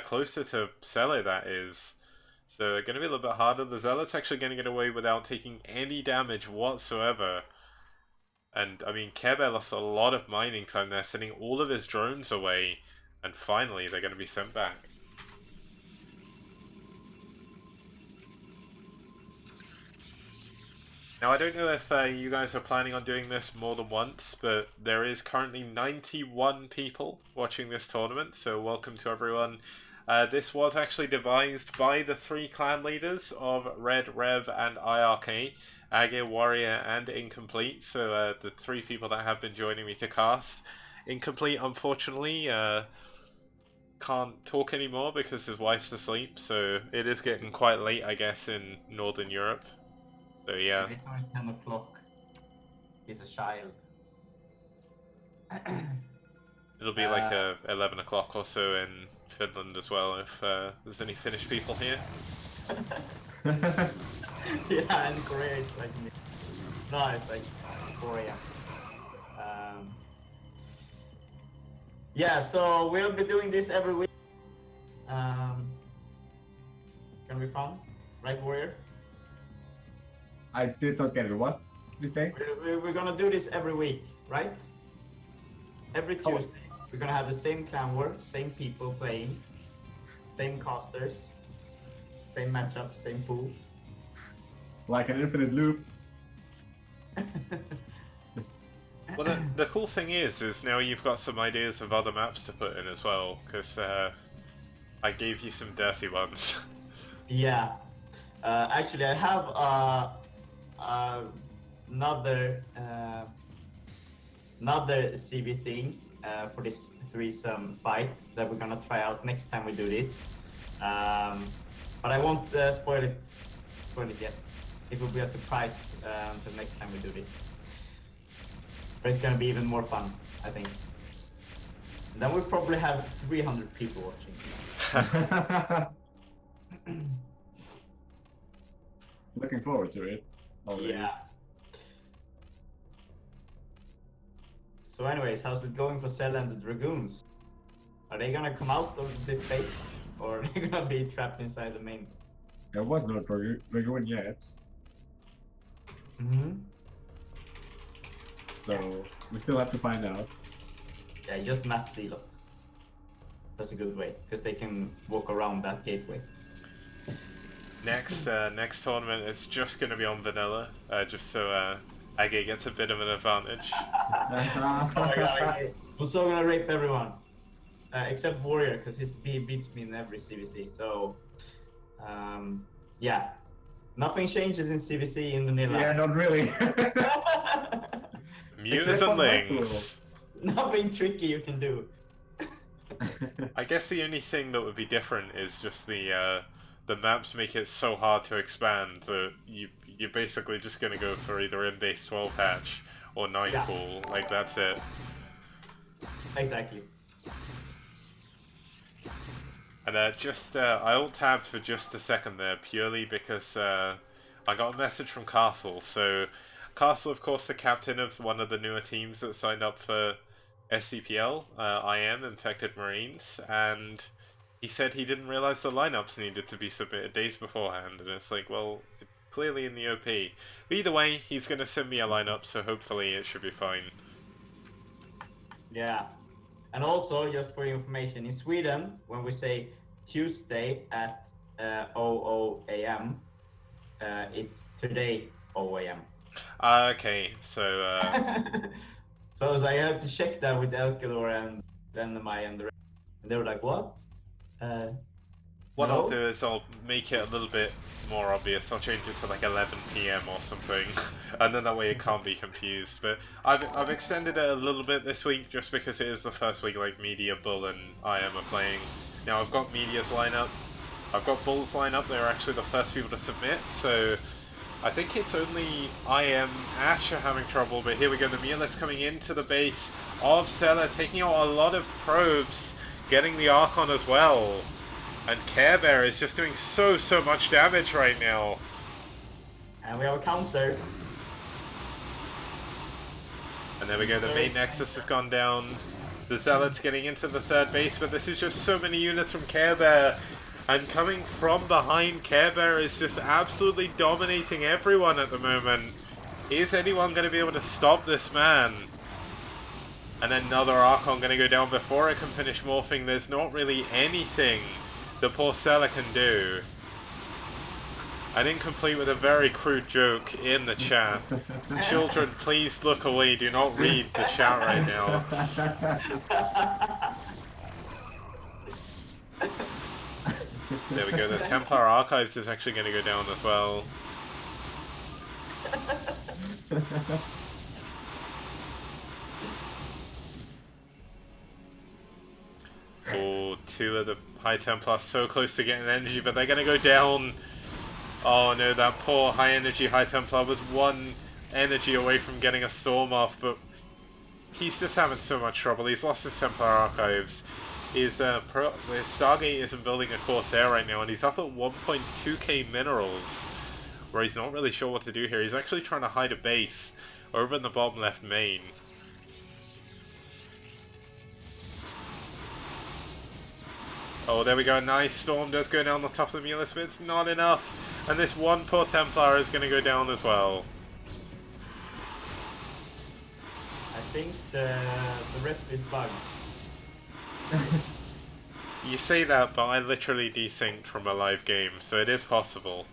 Closer to Sela, that is. So going to be a little bit harder. The zealot's actually going to get away without taking any damage whatsoever. And, I mean, Care Bear lost a lot of mining time there, sending all of his drones away. And finally, they're going to be sent back. Now, I don't know if you guys are planning on doing this more than once, but there is currently 91 people watching this tournament, so welcome to everyone. This was actually devised by the 3 clan leaders of ReD, ReV, and iRK, Agir, Warrior, and Incomplete, so the 3 people that have been joining me to cast. Incomplete, unfortunately, can't talk anymore because his wife's asleep, so it is getting quite late, I guess, in Northern Europe. So yeah. It's only 10 o'clock. He's a child. It'll be like 11 o'clock or so in Finland as well, if there's any Finnish people here. Yeah, and Korea is like me. No, it's like Korea. Yeah, so we'll be doing this every week. Gonna be fun, right, Warrior? I did not get it. What did you say? We're gonna do this every week, right? Every Tuesday, we're gonna have the same clan war, same people playing, same casters, same matchup, same pool. Like an infinite loop. Well, the cool thing is now you've got some ideas of other maps to put in as well, because I gave you some dirty ones. Yeah. Actually, I have another CV thing for this threesome fight that we're gonna try out next time we do this. But I won't spoil it yet. It will be a surprise until next time we do this. But it's gonna be even more fun, I think. And then we'll probably have 300 people watching. looking forward to it already. Yeah. So anyways, how's it going for Cell and the Dragoons? Are they gonna come out of this base? Or are they gonna be trapped inside the main? There was no Dragoon yet, Mm-hmm. so we still have to find out. Yeah, just mass seal it. That's a good way, because they can walk around that gateway. Next tournament, it's just going to be on vanilla, just so Age gets a bit of an advantage. Oh my god, I'm so gonna rape everyone. Except Warrior, because his B beats me in every CVC. So, yeah. Nothing changes in CVC in vanilla. Yeah, not really. Mutants Except and for Michael. Lings. Nothing tricky you can do. I guess the only thing that would be different is just the maps make it so hard to expand that you're basically just going to go for either in-base 12 hatch or Nightfall. Yeah. Like, that's it. Exactly. And I alt-tabbed for just a second there, purely because I got a message from Castle. So, Castle, of course, the captain of one of the newer teams that signed up for SCPL, IM, Infected Marines, and he said he didn't realize the lineups needed to be submitted days beforehand, and it's like, well, it's clearly in the OP. But either way, he's going to send me a lineup, so hopefully it should be fine. Yeah. And also, just for your information, in Sweden, when we say Tuesday at 00 AM, it's today 0 AM. Okay, so... So I was like, I had to check that with Elkador and Denemai and the rest. And they were like, what? What no? I'll do is I'll make it a little bit more obvious. I'll change it to like 11 PM or something, and then that way it can't be confused. But I've extended it a little bit this week just because it is the first week like Media, Bull, and IM are playing. Now I've got Media's lineup, I've got Bull's lineup. They're actually the first people to submit, so I think it's only IM Ash are having trouble. But here we go, the Mulus coming into the base of Stella, taking out a lot of probes, getting the Ark on as well. And Care Bear is just doing so much damage right now. And we have a counter. And there we go, the main Nexus has gone down. The Zealot's getting into the third base, but this is just so many units from Care Bear. And coming from behind, Care Bear is just absolutely dominating everyone at the moment. Is anyone going to be able to stop this man? And another Archon going to go down before it can finish morphing. There's not really anything the poor Stella can do. And incomplete with a very crude joke in the chat. Children, please look away. Do not read the chat right now. There we go. The Templar Archives is actually going to go down as well. Oh, two of the High Templars so close to getting energy, but they're going to go down. Oh no, that poor high energy High Templar was one energy away from getting a storm off, but he's just having so much trouble. He's lost his Templar Archives. His Stargate isn't building a Corsair right now, and he's up at 1.2k minerals, where he's not really sure what to do here. He's actually trying to hide a base over in the bottom left main. Oh, there we go. Nice. Storm does go down the top of the Mulus, but it's not enough. And this one poor Templar is going to go down as well. I think the rest is bugged. You say that, but I literally desynced from a live game, so it is possible.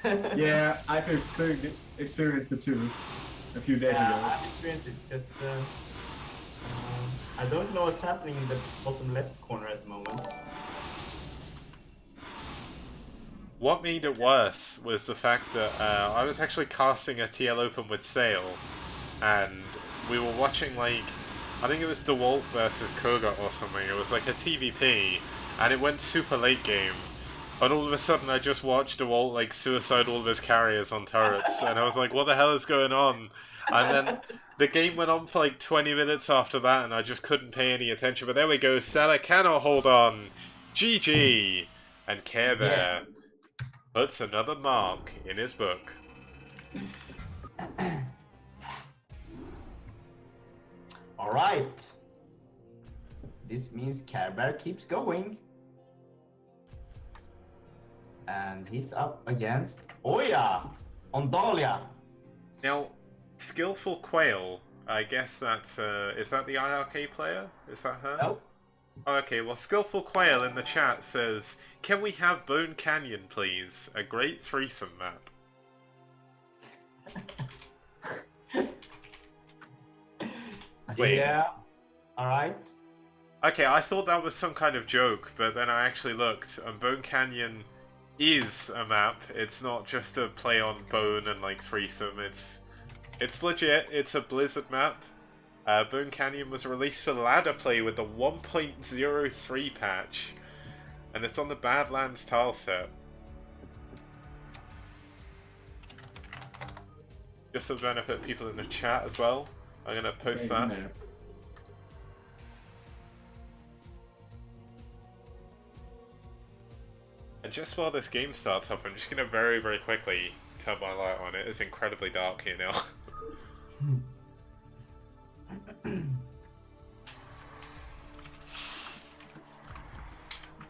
Yeah, I could experience it too a few days ago. I've experienced it because I don't know what's happening in the bottom left corner at the moment. What made it worse was the fact that I was actually casting a TL Open with Sail, and we were watching, like, I think it was DeWalt versus Koga or something. It was like a TVP, and it went super late game. And all of a sudden I just watched DeWalt like suicide all of his carriers on turrets, and I was like, what the hell is going on? And then the game went on for like 20 minutes after that, and I just couldn't pay any attention. But there we go, Stella cannot hold on. GG! And Care Bear. puts another mark in his book. All right. This means Care Bear keeps going. And he's up against Oya on Dahlia. Now, Skillful Quail, I guess that's, is that the iRK player? Is that her? Nope. Okay, well, Skillful Quail in the chat says, "Can we have Bone Canyon, please? A great threesome map." Wait. Yeah. All right. Okay, I thought that was some kind of joke, but then I actually looked, and Bone Canyon is a map. It's not just a play on Bone and like threesome. It's legit. It's a Blizzard map. Bone Canyon was released for ladder play with the 1.03 patch, and it's on the Badlands tile set. Just to benefit people in the chat as well, I'm gonna post that. And just while this game starts up, I'm just gonna very, very quickly turn my light on. It is incredibly dark here now.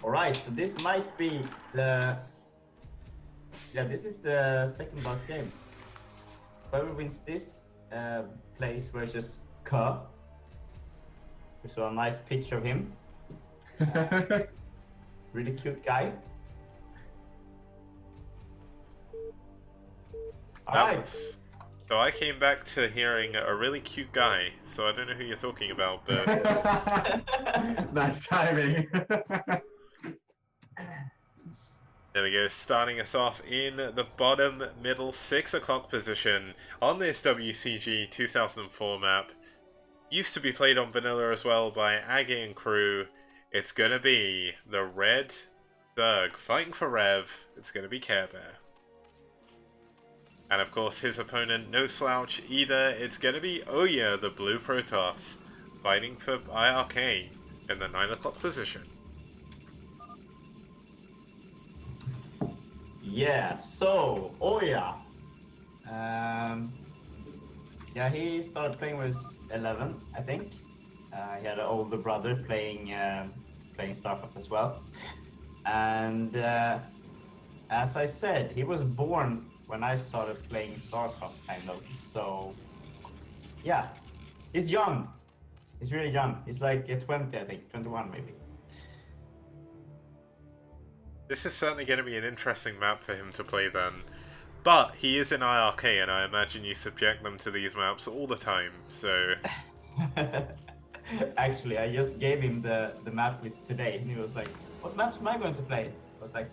Alright, so this might be the... Yeah, this is the second last game. Whoever wins this plays versus Ke. We saw a nice picture of him. Really cute guy. Alright. So I came back to hearing a really cute guy, so I don't know who you're talking about, but... Nice timing. There we go, starting us off in the bottom middle 6 o'clock position on this WCG 2004 map. Used to be played on vanilla as well by Aggie and crew. It's gonna be the ReD Zerg fighting for Rev. It's gonna be Care Bear. And of course his opponent, no slouch either. It's gonna be Oya, the blue Protoss, fighting for iRK in the 9 o'clock position. Yeah, so Oya. Yeah, he started playing with 11, I think. He had an older brother playing StarCraft as well. And as I said, he was born when I started playing StarCraft, kind of. So yeah, he's young. He's really young. He's like 20, I think, 21 maybe. This is certainly going to be an interesting map for him to play then. But he is in iRK, and I imagine you subject them to these maps all the time, so... Actually, I just gave him the map list today, and he was like, what maps am I going to play? I was like,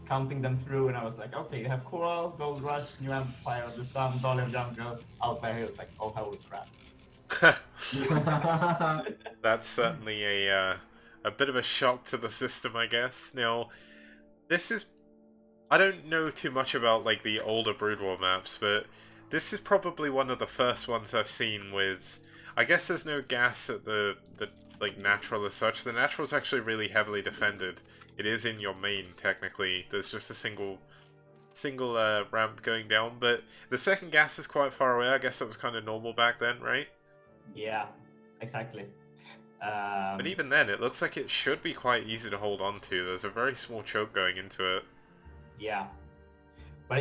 counting them through, and I was like, okay, you have Coral, Gold Rush, New Empire of the Sun, Dahlia Jungle, Outlier. He was like, oh, holy crap. That's certainly a bit of a shock to the system, I guess. Now, this is... I don't know too much about like the older Brood War maps, but this is probably one of the first ones I've seen with... I guess there's no gas at the like natural as such. The natural is actually really heavily defended. It is in your main, technically. There's just a single ramp going down, but the second gas is quite far away. I guess that was kind of normal back then, right? Yeah, exactly. But even then, it looks like it should be quite easy to hold on to. There's a very small choke going into it. Yeah, but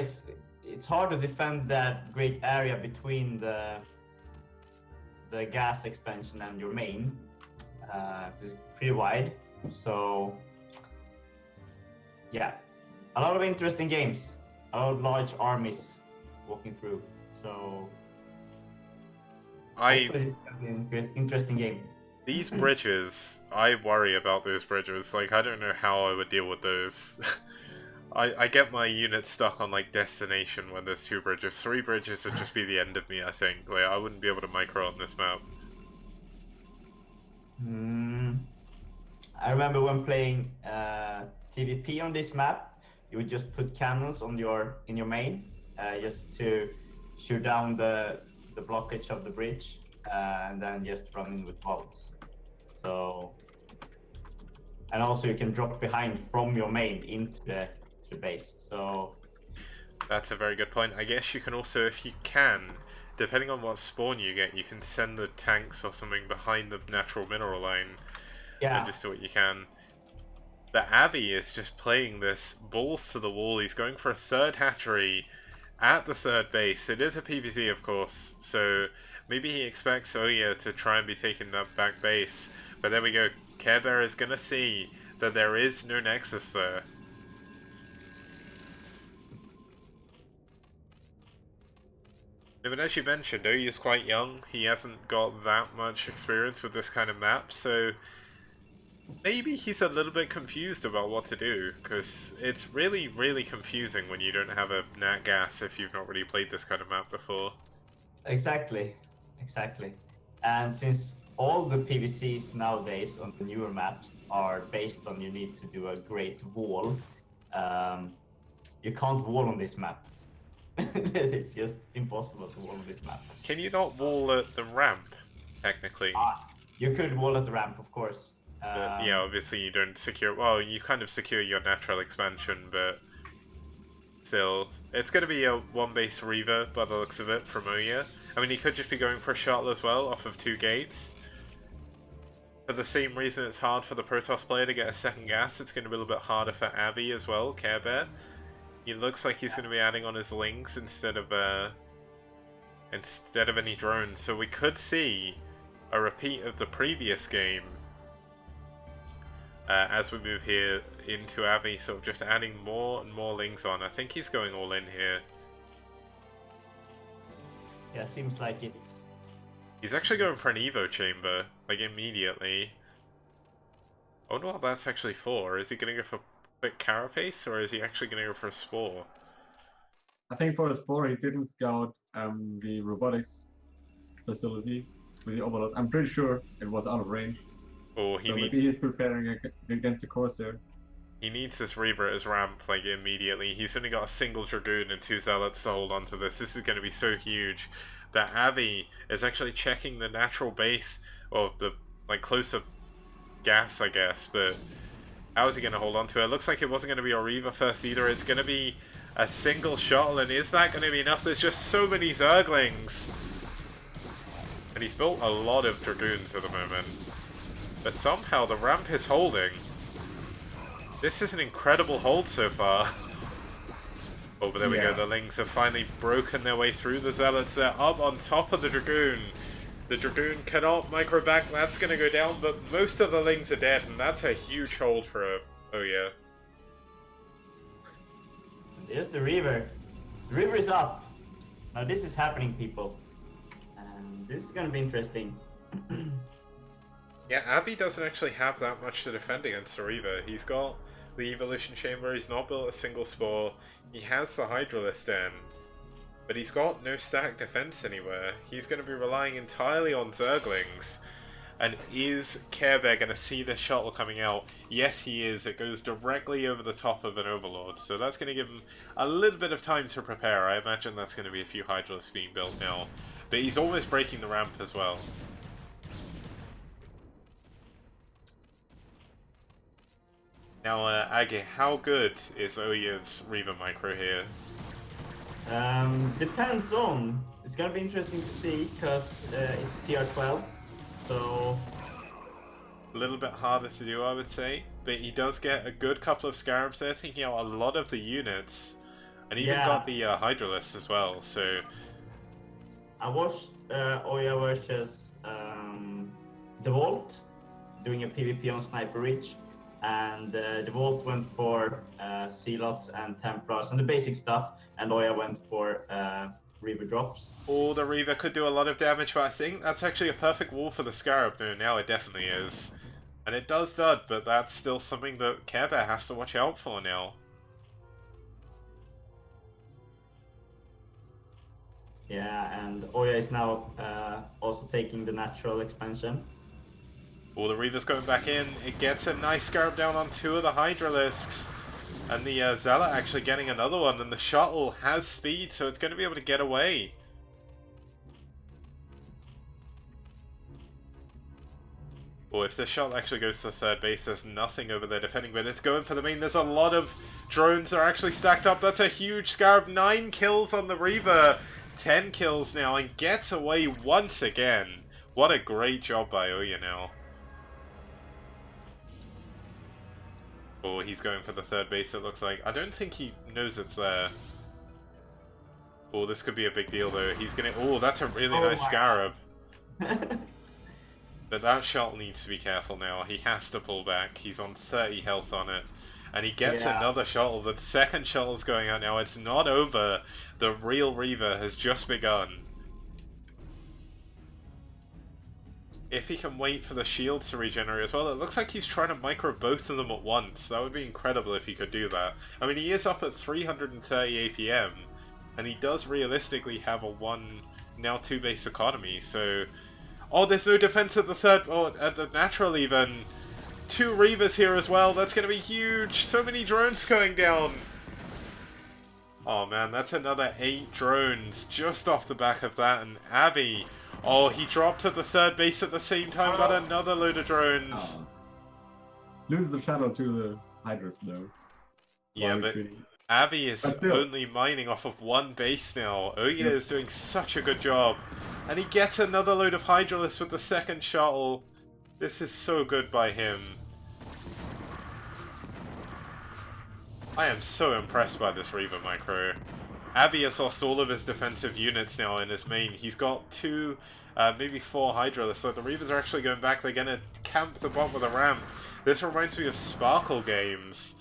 it's hard to defend that great area between the gas expansion and your main. It's pretty wide, so yeah, a lot of interesting games, a lot of large armies walking through. So hopefully this can be an interesting game. These bridges, I worry about those bridges. Like, I don't know how I would deal with those. I get my units stuck on, like, destination when there's 2 bridges. 3 bridges would just be the end of me, I think. Like, I wouldn't be able to micro on this map. I remember when playing TVP on this map, you would just put cannons on in your main, just to shoot down the blockage of the bridge, and then just run in with bolts. So, and also you can drop behind from your main into the your base. So That's a very good point. I guess you can also, if you can, depending on what spawn you get, you can send the tanks or something behind the natural mineral line yeah, and just do what you can. But Avi is just playing this balls to the wall. He's going for a third hatchery at the third base. It is a PvZ, of course, so maybe he expects Oya to try and be taking that back base. But there we go. Care Bear is going to see that there is no Nexus there. But as you mentioned, Oya is quite young. He hasn't got that much experience with this kind of map, so maybe he's a little bit confused about what to do, because it's really, really confusing when you don't have a nat gas if you've not really played this kind of map before. exactly. And since all the PVCs nowadays on the newer maps are based on you need to do a great wall, you can't wall on this map. It's just impossible to wall on this map. Can you not wall at the ramp, technically? You could wall at the ramp, of course. Yeah, obviously you don't secure... Well, you kind of secure your natural expansion, but still. It's going to be a one-base Reaver, by the looks of it, from Oya. I mean, he could just be going for a shuttle as well, off of 2 gates. For the same reason it's hard for the Protoss player to get a second gas, it's going to be a little bit harder for Abby as well, Care Bear. He looks like he's going to be adding on his lings instead of any drones, so we could see a repeat of the previous game as we move here into Abby, sort of just adding more and more lings on. I think he's going all in here. Yeah, seems like it. He's actually going for an Evo chamber, like immediately. I wonder what that's actually for. Is he going to go for quick carapace, or is he actually going to go for a spore? I think for the spore he didn't scout the robotics facility with the overload. I'm pretty sure it was out of range. Or So maybe he's preparing against the Corsair. He needs this Reaver at his ramp, like, immediately. He's only got a single Dragoon and 2 Zealots to hold onto this. This is going to be so huge. That Avi is actually checking the natural base, or the, like, closer gas, I guess, but how is he going to hold on to it? It looks like it wasn't going to be a Reaver first either. It's going to be a single shuttle, and is that going to be enough? There's just so many Zerglings. And he's built a lot of Dragoons at the moment. But somehow the ramp is holding. This is an incredible hold so far. Oh, but there we go. The Lings have finally broken their way through the Zealots. They're up on top of the Dragoon. The Dragoon cannot micro back. That's going to go down, but most of the Lings are dead, and that's a huge hold for a... Oh, yeah. There's the Reaver. The Reaver is up. Now this is happening, people. And this is going to be interesting. Yeah, Abby doesn't actually have that much to defend against the Reaver. He's got the Evolution Chamber, he's not built a single spore, he has the Hydralisk Den, but he's got no stack defense anywhere. He's going to be relying entirely on Zerglings. And is Care Bear going to see the shuttle coming out? Yes, he is. It goes directly over the top of an Overlord, so that's going to give him a little bit of time to prepare. I imagine that's going to be a few Hydralisks being built now. But he's almost breaking the ramp as well. Now, Age, how good is Oya's Reaver Micro here? Depends on. It's gonna be interesting to see because it's TR12, so A little bit harder to do, I would say, but he does get a good couple of Scarabs there, taking out a lot of the units, and even got the Hydralisk as well. So I watched Oya versus the Vault doing a PvP on Sniper Reach. And the Vault went for Zealots and Templars and the basic stuff, and Oya went for Reaver drops. Oh, the Reaver could do a lot of damage, but I think that's actually a perfect wall for the Scarab. No, now it definitely is. And it does dud, but that's still something that Care Bear has to watch out for now. Yeah, and Oya is now also taking the natural expansion. Oh, the Reaver's going back in. It gets a nice Scarab down on 2 of the Hydralisks. And the Zealot actually getting another one, and the shuttle has speed, so it's going to be able to get away. Or if this shot actually goes to third base, there's nothing over there defending, but it's going for the main. There's a lot of drones that are actually stacked up. That's a huge Scarab. 9 kills on the Reaver. 10 kills now, and gets away once again. What a great job by Oya now. Oh, he's going for the third base, it looks like. I don't think he knows it's there. Oh, this could be a big deal, though. He's gonna... Oh, that's a really nice Scarab. But that shot needs to be careful now. He has to pull back. He's on 30 health on it. And he gets another shuttle. The second shuttle's going out now. It's not over. The real Reaver has just begun. If he can wait for the shields to regenerate as well, it looks like he's trying to micro both of them at once. That would be incredible if he could do that. I mean, he is up at 330 APM, and he does realistically have a 2 base economy, so... Oh, there's no defense at the third, at the natural even. 2 Reavers here as well, that's gonna be huge! So many drones going down! Oh man, that's another 8 drones just off the back of that, and Abby... Oh, he dropped at the third base at the same time, got another load of drones. Lose the shadow to the Hydras though. Yeah, but Abby is only mining off of 1 base now. Oya is doing such a good job. And he gets another load of Hydralisk with the second shuttle. This is so good by him. I am so impressed by this Reaver micro. Abby has lost all of his defensive units now in his main. He's got 2, maybe 4 Hydralisks. So the Reavers are actually going back. They're going to camp the bot with a ramp. This reminds me of Sparkle games.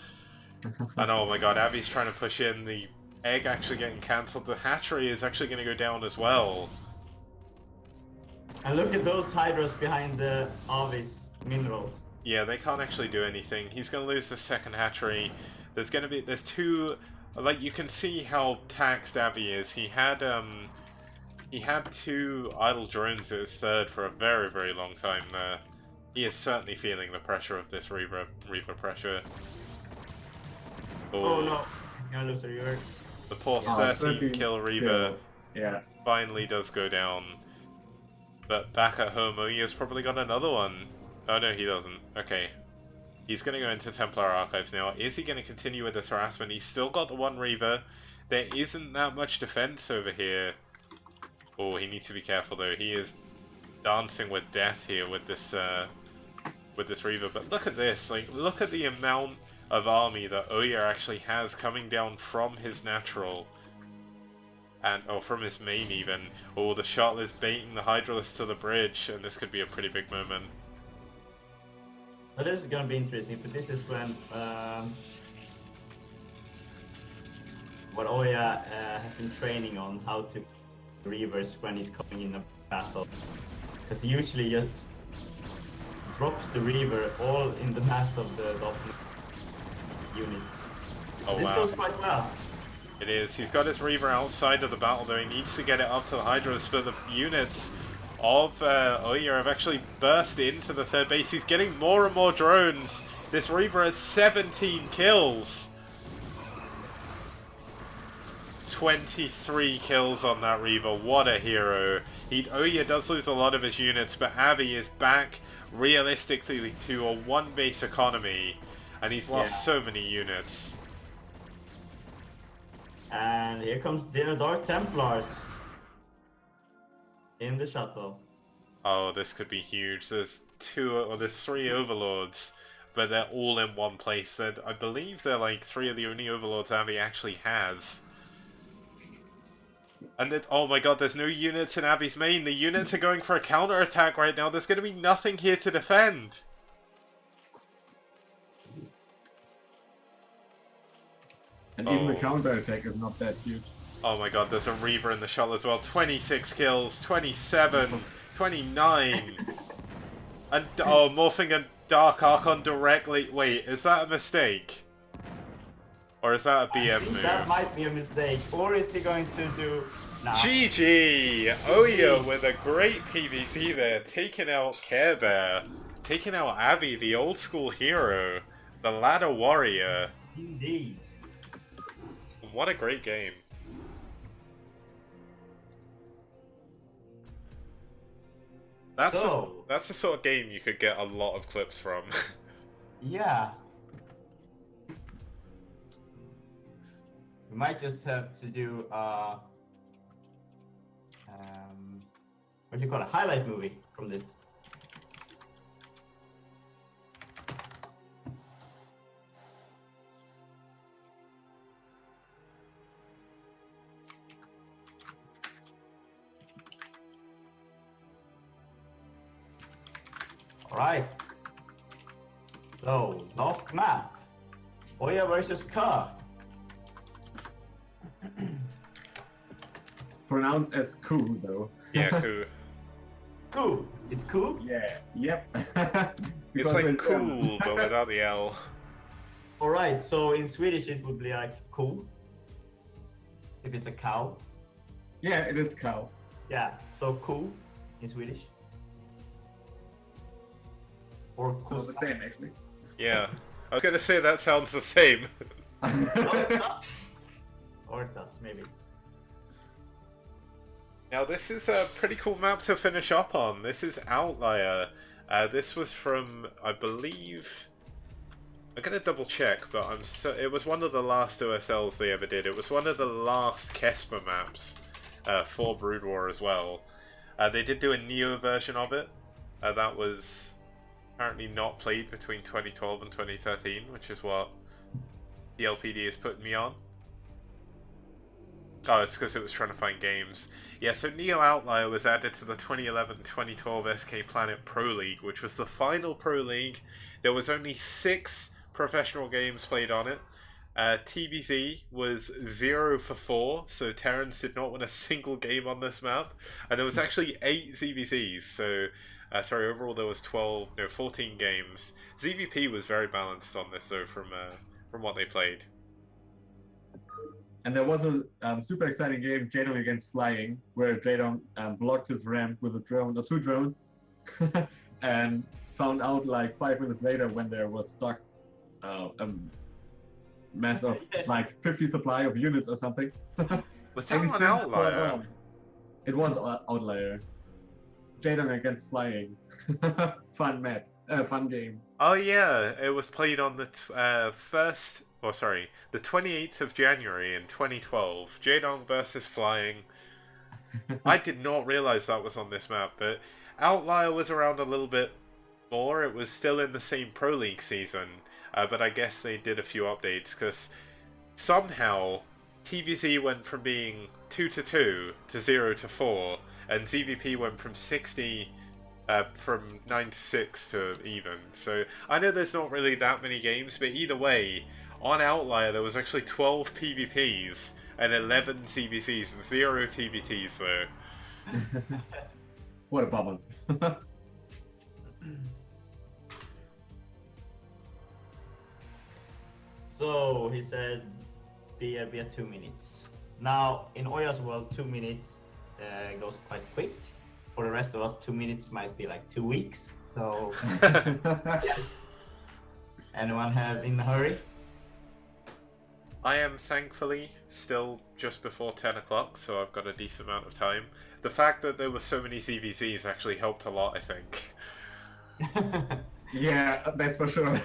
And oh my god, Abby's trying to push in. The egg actually getting cancelled. The hatchery is actually going to go down as well. And look at those Hydras behind the Avis minerals. Yeah, they can't actually do anything. He's going to lose the second hatchery. There's 2... Like, you can see how taxed Abby is. He had 2 idle drones at his third for a very, very long time there. He is certainly feeling the pressure of this Reaver pressure. Oh no, gonna lose a Reaver. The poor 13 kill Reaver finally does go down. But back at home, Oya's probably got another one. Oh no, he doesn't. Okay. He's going to go into Templar Archives now. Is he going to continue with this harassment? He's still got the 1 Reaver. There isn't that much defense over here. Oh, he needs to be careful though. He is dancing with death here with this Reaver. But look at this. Like, look at the amount of army that Oya actually has coming down from his natural. And, from his main even. Oh, the shuttle is baiting the Hydralisk to the bridge, and this could be a pretty big moment. Well, this is gonna be interesting, but this is when what Oya has been training on how to Reavers when he's coming in a battle. Because he usually just drops the Reaver all in the mass of the Dolphin units. Oh, this goes quite well. It is. He's got his Reaver outside of the battle though. He needs to get it up to the Hydras, but the units of Oya have actually burst into the third base. He's getting more and more drones. This Reaver has 17 kills. 23 kills on that Reaver. What a hero. Oya does lose a lot of his units, but Abby is back realistically to a 1 base economy. And he's lost so many units. And here comes the Dark Templars. In the shuttle. Oh, this could be huge. There's 3 overlords, but they're all in one place. I believe they're like 3 of the only overlords Abby actually has. And oh my god, there's no units in Abby's main. The units are going for a counter-attack right now. There's going to be nothing here to defend. And even the counter-attack is not that huge. Oh my god, there's a Reaver in the shuttle as well. 26 kills, 27, 29. And, morphing a Dark Archon directly. Wait, is that a mistake? Or is that a BM move? That might be a mistake. Or is he going to do... Nah. GG! Oya with a great PvC there, taking out Care Bear. Taking out Abby, the old school hero. The ladder warrior. Indeed. What a great game. So, That's the sort of game you could get a lot of clips from. Yeah. We might just have to do what do you call it? Highlight movie from this. Alright. So, last map. Oya versus Ka. Pronounced as cool though. Yeah, cool. Cool. It's cool? Yeah. Yep. It's Because like cool, but without the L. Alright, so in Swedish it would be like cool. If it's a cow. Yeah, it is cow. Yeah, so cool in Swedish. Or So cool. it's the same actually. Yeah. I was gonna say that sounds the same. Or it does, maybe. Now this is a pretty cool map to finish up on. This is Outlier. This was from, I believe... I'm gonna double check, but it was one of the last OSLs they ever did. It was one of the last Kesper maps for Brood War as well. They did do a Neo version of it. That was apparently not played between 2012 and 2013, which is what the LPD is putting me on. Oh, it's because it was trying to find games. Yeah, so Neo Outlier was added to the 2011-2012 SK Planet Pro League, which was the final Pro League. There was only 6 professional games played on it. TBZ was 0 for 4, so Terrence did not win a single game on this map. And there was actually 8 ZBZs, so... sorry, overall there was 14 games. ZVP was very balanced on this, though, from what they played. And there was a super exciting game, Jadong against Flying, where Jadong blocked his ramp with a drone or 2 drones, and found out like 5 minutes later when there was stuck a mass of like 50 supply of units or something. Was that And he on still Outlier? fought on. It was Outlier. Jadong against Flying. Fun map, fun game. Oh yeah, it was played on the 28th of January in 2012. Jadong versus Flying. I did not realize that was on this map, but Outlier was around a little bit more. It was still in the same Pro League season, but I guess they did a few updates, because somehow TBZ went from being 2-2 to 0-4, and ZVP went from 60... from 9-6 to even. So I know there's not really that many games, but either way, on Outlier there was actually 12 PvPs and 11 CBCs, 0 TBTs though. What a bummer. So he said, be at 2 minutes. Now in Oya's world, 2 minutes goes quite quick. For the rest of us, 2 minutes might be like 2 weeks. So, yeah. Anyone have in a hurry? I am thankfully still just before 10 o'clock, so I've got a decent amount of time. The fact that there were so many CVCs actually helped a lot, I think. Yeah, that's for sure.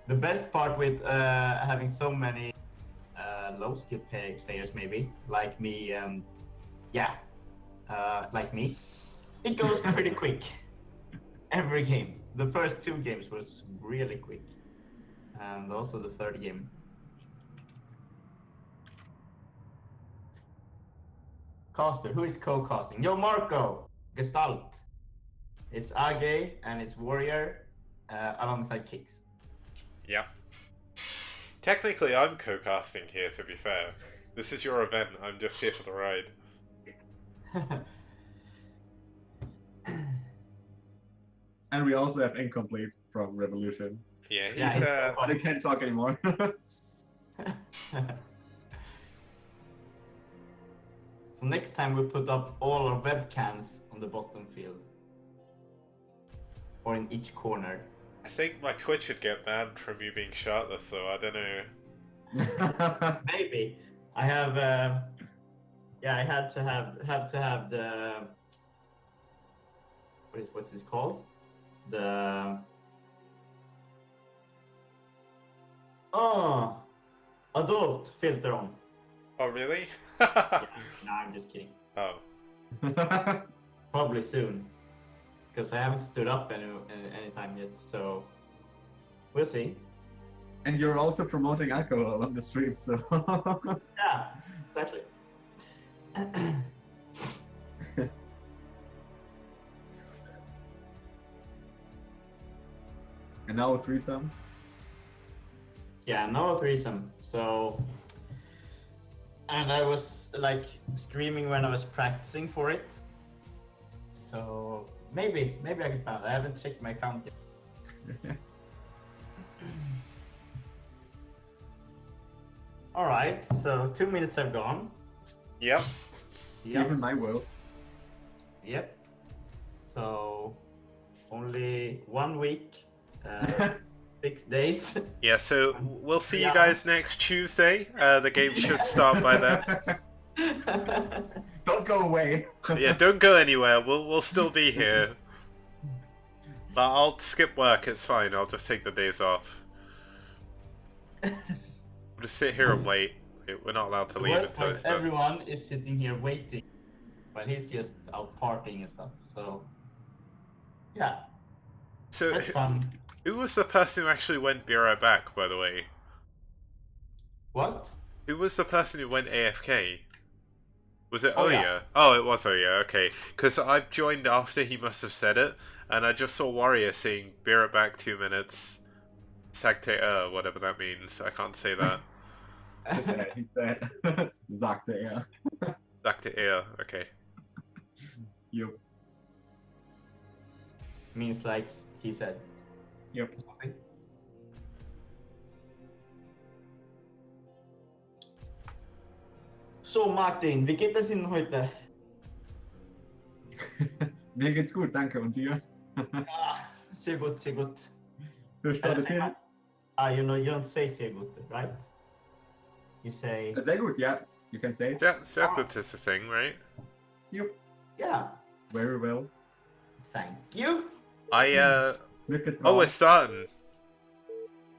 The best part with having so many low skill players, maybe like me, and like me, it goes pretty quick. Every game. The first 2 games was really quick, and also the third game. Caster, who is co-casting? Yo, Marco, Gestalt. It's Age and it's Warrior alongside Kicks. Yep. Technically, I'm co-casting here, to be fair. This is your event, I'm just here for the ride. And we also have Incomplete from ReVolution. Yeah, he's, Yeah, But I can't talk anymore. So next time we put up all our webcams on the bottom field. Or in each corner. I think my Twitch would get banned from you being shirtless, so I don't know. Maybe. I have I had to have the what's this called? The adult filter on. Oh, really? Yeah, no, I'm just kidding. Oh. Probably soon, because I haven't stood up any time yet. So we'll see. And you're also promoting alcohol on the stream, so. Yeah, exactly. And now a threesome. Yeah, no threesome. So, and I was like streaming when I was practicing for it. So maybe I can find it. I haven't checked my account yet. All right, so 2 minutes have gone. Yep. Even my world. Yep. So only 1 week, 6 days. Yeah, so we'll see you guys next Tuesday. The game should start by then. Don't go away. Yeah, don't go anywhere. We'll still be here. But I'll skip work, it's fine. I'll just take the days off. We'll just sit here and wait. We're not allowed to leave until it's done. Everyone is sitting here waiting, but he's just out partying and stuff. So, yeah, So, that's fun. who was the person who actually went "Be right back"? By the way, What? who was the person who went AFK? Was it Oh, Oya? yeah. Oh, it was Oya. Okay, because I joined after he must have said it, and I just saw Warrior saying "Be right back" 2 minutes. Sagte whatever that means. I can't say that. He said, Sagte er. Sagte okay. Yep. Means like he said. Yep. So Martin, wie geht es Ihnen heute? Mir geht's gut, danke. Und dir? Sehr gut, sehr gut. Hur står det till? You don't say sehr gut, right? You say... Sehr gut, yeah. You can say it. Sehr gut is the thing, right? Yep. Yeah. Very well. Thank you. Mycket bra. Oh, it's starting.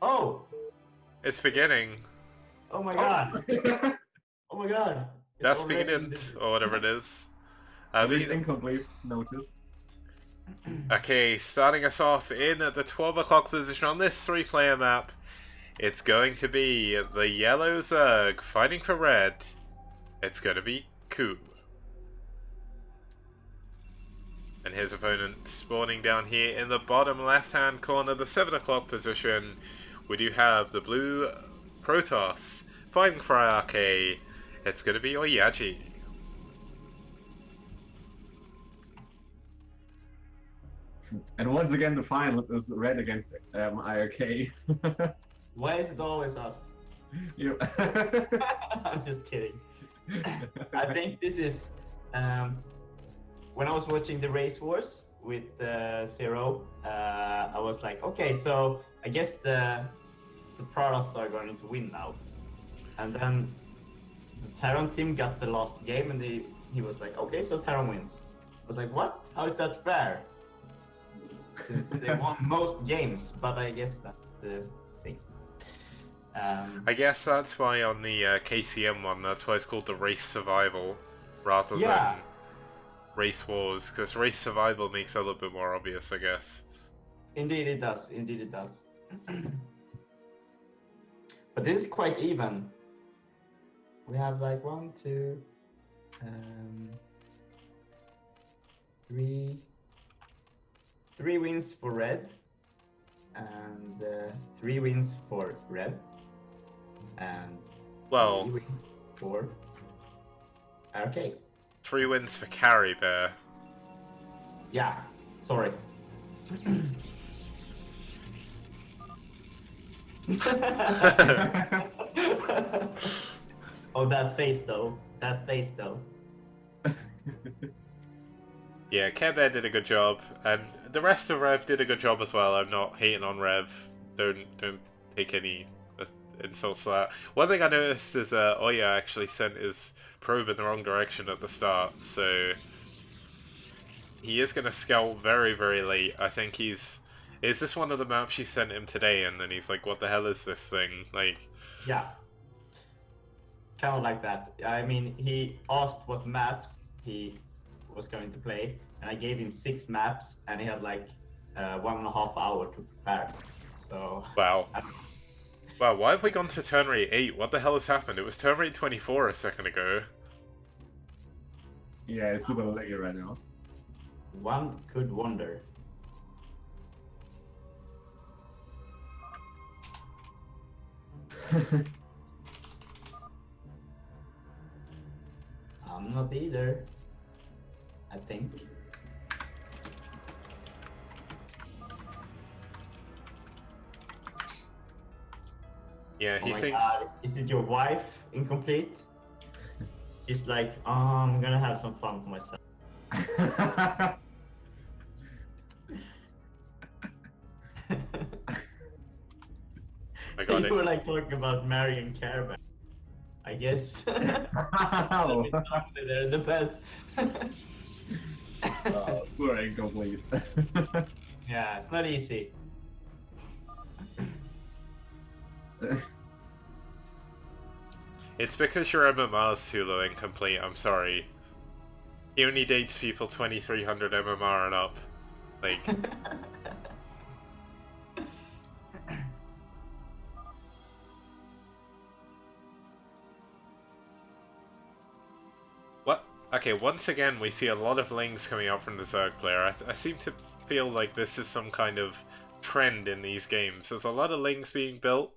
Oh. It's beginning. Oh my god. Oh my god. It's That's already beginning, or whatever it is. It is incomplete, notice. Okay, starting us off in the 12 o'clock position on this 3-player map. It's going to be the yellow Zerg fighting for red. It's going to be Ku. And his opponent spawning down here in the bottom left-hand corner, the 7 o'clock position. We do have the blue Protoss fighting for iRK. It's going to be Oyaji. And once again, the finals is red against iRK. Why is it always us? Yep. I'm just kidding. I think this is when I was watching the Race Wars with Zero. I was like, okay, so I guess the Protoss are going to win now. And then the Terran team got the last game, and he was like, okay, so Terran wins. I was like, what? How is that fair? Since they won most games, but I guess that's the thing. I guess that's why on the KCM one, that's why it's called the Race Survival, rather than Race Wars, because Race Survival makes it a little bit more obvious, I guess. Indeed it does, indeed it does. But this is quite even. We have like 1, 2, 3 wins for red, and 3 wins for red, and 3 wins for RK. 3 wins for Carry Bear. Yeah, sorry. Oh, that face though. That face though. Yeah, Care Bear did a good job, and the rest of Rev did a good job as well. I'm not hating on Rev. Don't take any insults to that. One thing I noticed is Oya actually sent his probe in the wrong direction at the start, so he is going to scout very, very late. I think he's... Is this one of the maps you sent him today? And then he's like, what the hell is this thing? Like... Yeah. Kind of like that. I mean, he asked what maps he was going to play, and I gave him 6 maps, and he had like 1.5 hours to prepare. So... Wow. Wow, why have we gone to turn rate 8? What the hell has happened? It was turn rate 24 a second ago. Yeah, it's super laggy right now. One could wonder. I'm not either, I think. Yeah, he Oh my thinks... God, is it your wife, incomplete? She's like, oh, I'm gonna have some fun for myself. I got You it. were like talking about marrying Caravan. I guess. They're the best. Poor incomplete. Yeah, it's not easy. It's because your MMR's too low incomplete, I'm sorry. He only dates people 2300 MMR and up. Like... What? Okay, once again we see a lot of lings coming out from the Zerg player. I seem to feel like this is some kind of trend in these games. There's a lot of lings being built,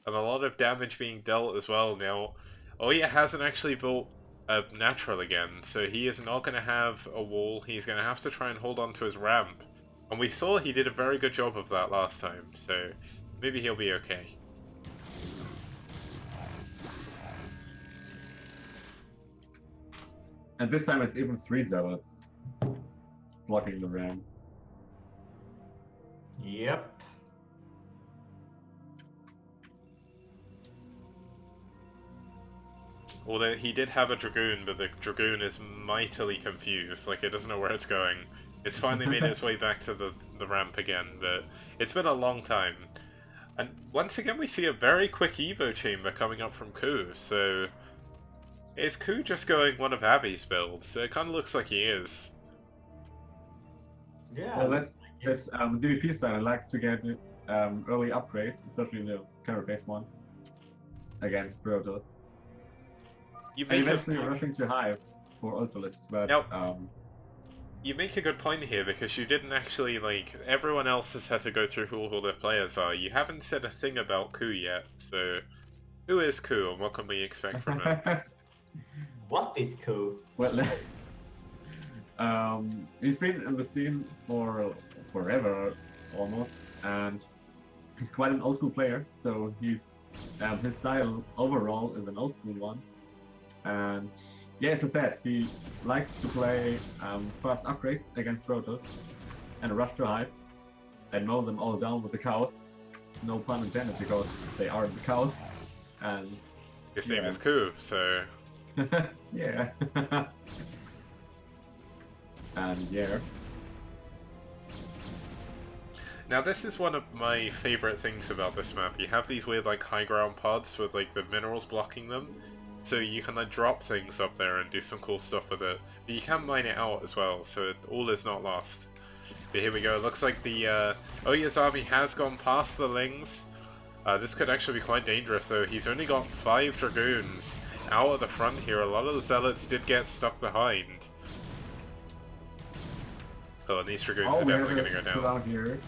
and a lot of damage being dealt as well now. Oya hasn't actually built a natural again, so he is not going to have a wall. He's going to have to try and hold on to his ramp. And we saw he did a very good job of that last time, so maybe he'll be okay. And this time it's even 3 zealots blocking the ram. Yep. Although he did have a Dragoon, but the Dragoon is mightily confused, like it doesn't know where it's going. It's finally made its way back to the ramp again, but it's been a long time. And once again we see a very quick Evo chamber coming up from Ku, so... Is Ku just going one of Abby's builds? It kind of looks like he is. Yeah. Well, this ZVP style likes to get early upgrades, especially the carry-based one, against Protoss. You And make eventually rushing to high for Ultralists, but Now, you make a good point here, because you didn't actually, like, everyone else has had to go through who all their players are. You haven't said a thing about Ku yet, so who is Ku and what can we expect from him? What is cool? well, he's been in the scene for forever, almost, and he's quite an old school player, so he's his style overall is an old school one. And yeah, as I said, he likes to play fast upgrades against Protoss and rush to high and mow them all down with the cows. No pun intended, because they are the cows. And His name is Ku, so... yeah. And yeah. Now this is one of my favourite things about this map. You have these weird like high ground pods with like the minerals blocking them. So you can like drop things up there and do some cool stuff with it. But you can mine it out as well, so all is not lost. But here we go, it looks like the Oya's army has gone past the Lings. This could actually be quite dangerous though. He's only got 5 Dragoons out at the front here. A lot of the Zealots did get stuck behind. Oh, and these Dragoons are definitely going to go down. Here.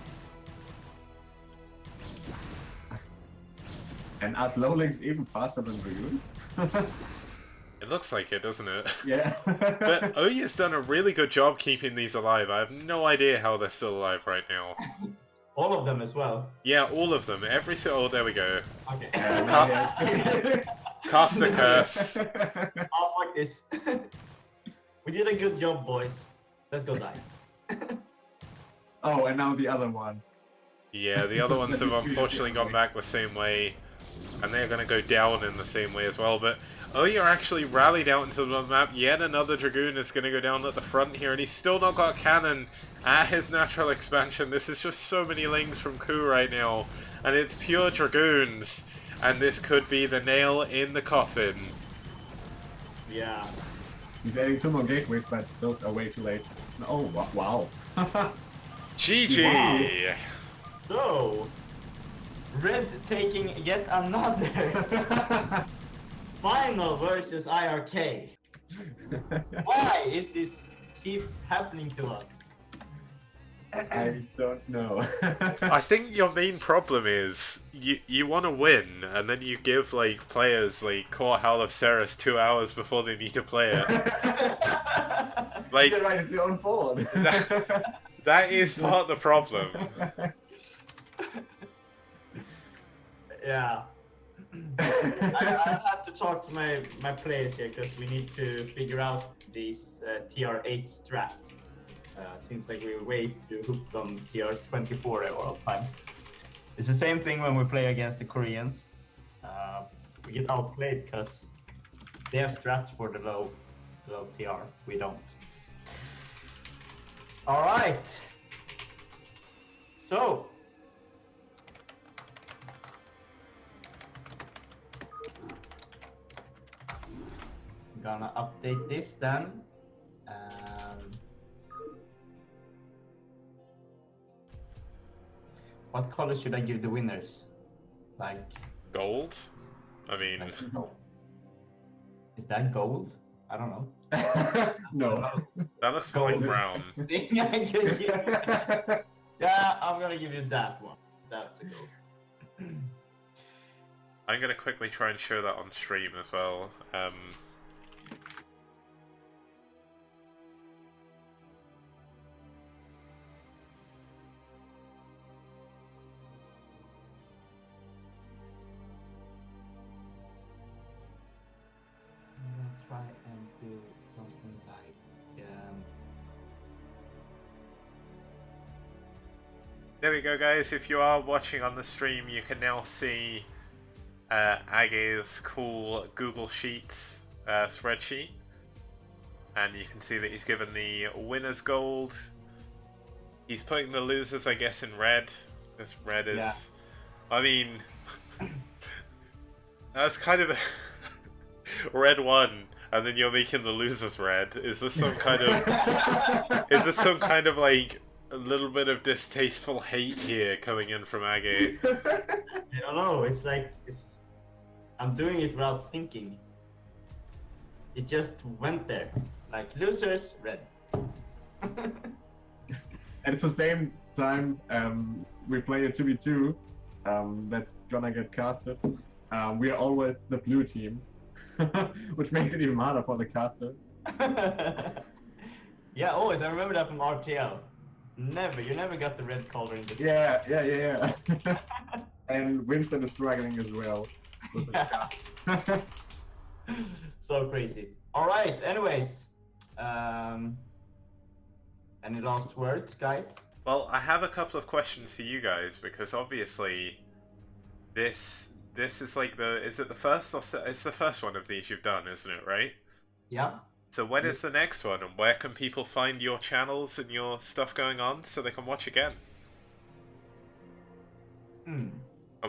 And us Lowlings even faster than Dragoons? It looks like it, doesn't it? Yeah. But Oya's done a really good job keeping these alive. I have no idea how they're still alive right now. All of them as well. Yeah, all of them. Oh, there we go. Okay. Cast the curse. Oh, fuck this. We did a good job, boys. Let's go die. Oh, and now the other ones. Yeah, the other ones have unfortunately gone back the same way. And they're going to go down in the same way as well. But Oh, you're actually rallied out into the map. Yet another Dragoon is going to go down at the front here, and he's still not got cannon at his natural expansion. This is just so many lings from Ku right now, and it's pure Dragoons, and this could be the nail in the coffin. Yeah. He's adding 2 more gateways, but those are way too late. Oh, wow. GG! Wow. So, ReD taking yet another final versus iRK. Why is this keep happening to us? I don't know. I think your main problem is you want to win, and then you give like players like Core Howl of Ceres 2 hours before they need to play it. Like, You're right, it's your own fault. that is part of the problem. Yeah. I have to talk to my players here because we need to figure out these TR8 strats. Seems like we're way too hooked on TR24 all the time. It's the same thing when we play against the Koreans. We get outplayed because they have strats for the low TR. We don't. All right. So. Gonna update this then. What color should I give the winners? Like Gold? I mean... Is that gold? I don't know. No. That looks more like brown. Yeah, I'm gonna give you that one. That's a gold. I'm gonna quickly try and show that on stream as well. Try and do something like There we go, guys. If you are watching on the stream, you can now see Age's cool Google Sheets spreadsheet, and you can see that he's given the winners gold. He's putting the losers, I guess, in red. This red is, yeah. I mean, that's kind of red one. And then you're making the losers red. Is this some kind of... is this some kind of, like, a little bit of distasteful hate here coming in from Age? I don't know, it's like... I'm doing it without thinking. It just went there. Like, losers, red. And it's the same time we play a 2v2 that's gonna get casted. We are always the blue team. Which makes it even harder for the caster. Yeah, always. I remember that from RTL. You never got the red color in the... Yeah. And Vincent is struggling as well. Yeah. So crazy. All right. Anyways, any last words, guys? Well, I have a couple of questions for you guys, because obviously this is like is it the first or it's the first one of these you've done, isn't it, right? Yeah. So when is the next one, and where can people find your channels and your stuff going on so they can watch again? And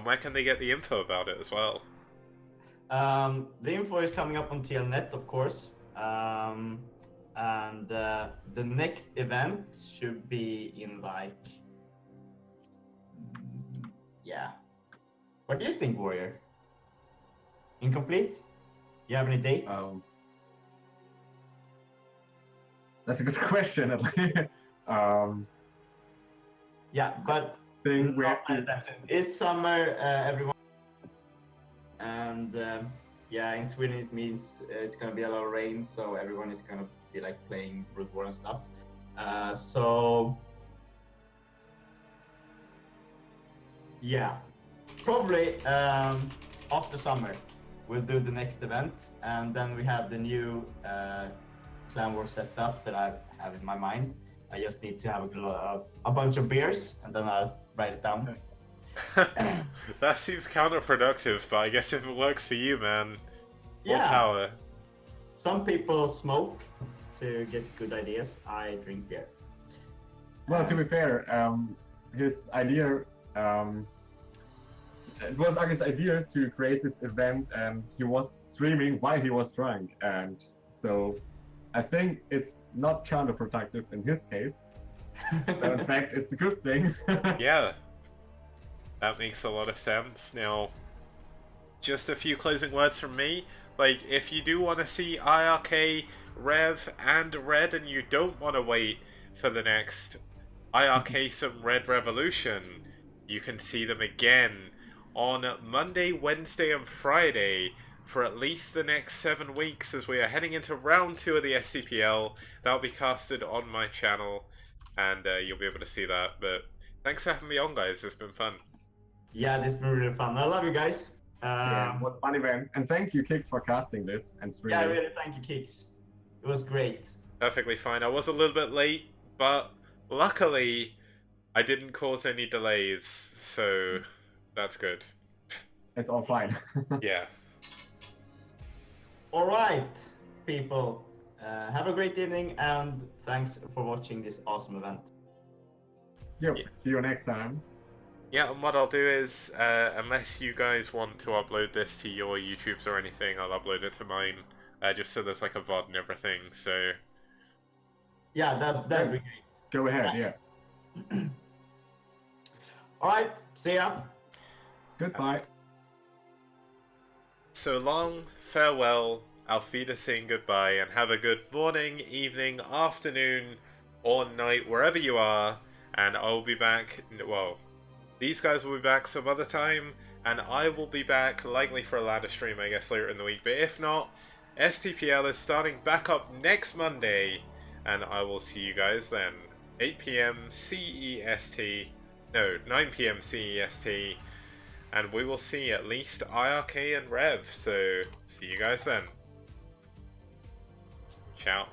where can they get the info about it as well? The info is coming up on TLNet, of course. And the next event should be in like... Yeah. What do you think, Warrior? Incomplete? You have any dates? That's a good question. Yeah, but it's summer, everyone. And yeah, in Sweden it means it's gonna be a lot of rain, so everyone is gonna be like playing Brood War and stuff. So yeah. Probably after summer we'll do the next event, and then we have the new Clan War setup that I have in my mind. I just need to have a bunch of beers, and then I'll write it down. That seems counterproductive, but I guess if it works for you, man. More power. Some people smoke to get good ideas. I drink beer. Well, to be fair, his idea, it was Agis' idea to create this event, and he was streaming while he was drunk, and so I think it's not counterproductive in his case. So in fact, it's a good thing. Yeah, that makes a lot of sense. Now, just a few closing words from me. Like, if you do want to see iRk, ReV, and ReD, and you don't want to wait for the next iRksome ReVolution, you can see them again on Monday, Wednesday, and Friday for at least the next 7 weeks, as we are heading into round 2 of the SCPL. That'll be casted on my channel, and you'll be able to see that. But thanks for having me on, guys. It's been fun. Yeah, this has been really fun. I love you guys. Yeah, it was a fun event, and thank you, Kix, for casting this and streaming. Yeah, really, thank you, Kix. It was great. Perfectly fine. I was a little bit late, but luckily I didn't cause any delays, so that's good. It's all fine. Yeah. All right, people. Have a great evening, and thanks for watching this awesome event. Yep. See you next time. Yeah, and what I'll do is, unless you guys want to upload this to your YouTubes or anything, I'll upload it to mine, just so there's like a VOD and everything, so... Yeah, that'd be great. Go ahead, yeah. Alright, see ya. Goodbye. So long, farewell, Auf Wiedersehen, goodbye, and have a good morning, evening, afternoon, or night, wherever you are, and I'll be back, well... These guys will be back some other time, and I will be back likely for a ladder stream, I guess, later in the week. But if not, STPL is starting back up next Monday, and I will see you guys then. 8 PM CEST, no, 9 PM CEST, and we will see at least iRk and ReV, so see you guys then. Ciao.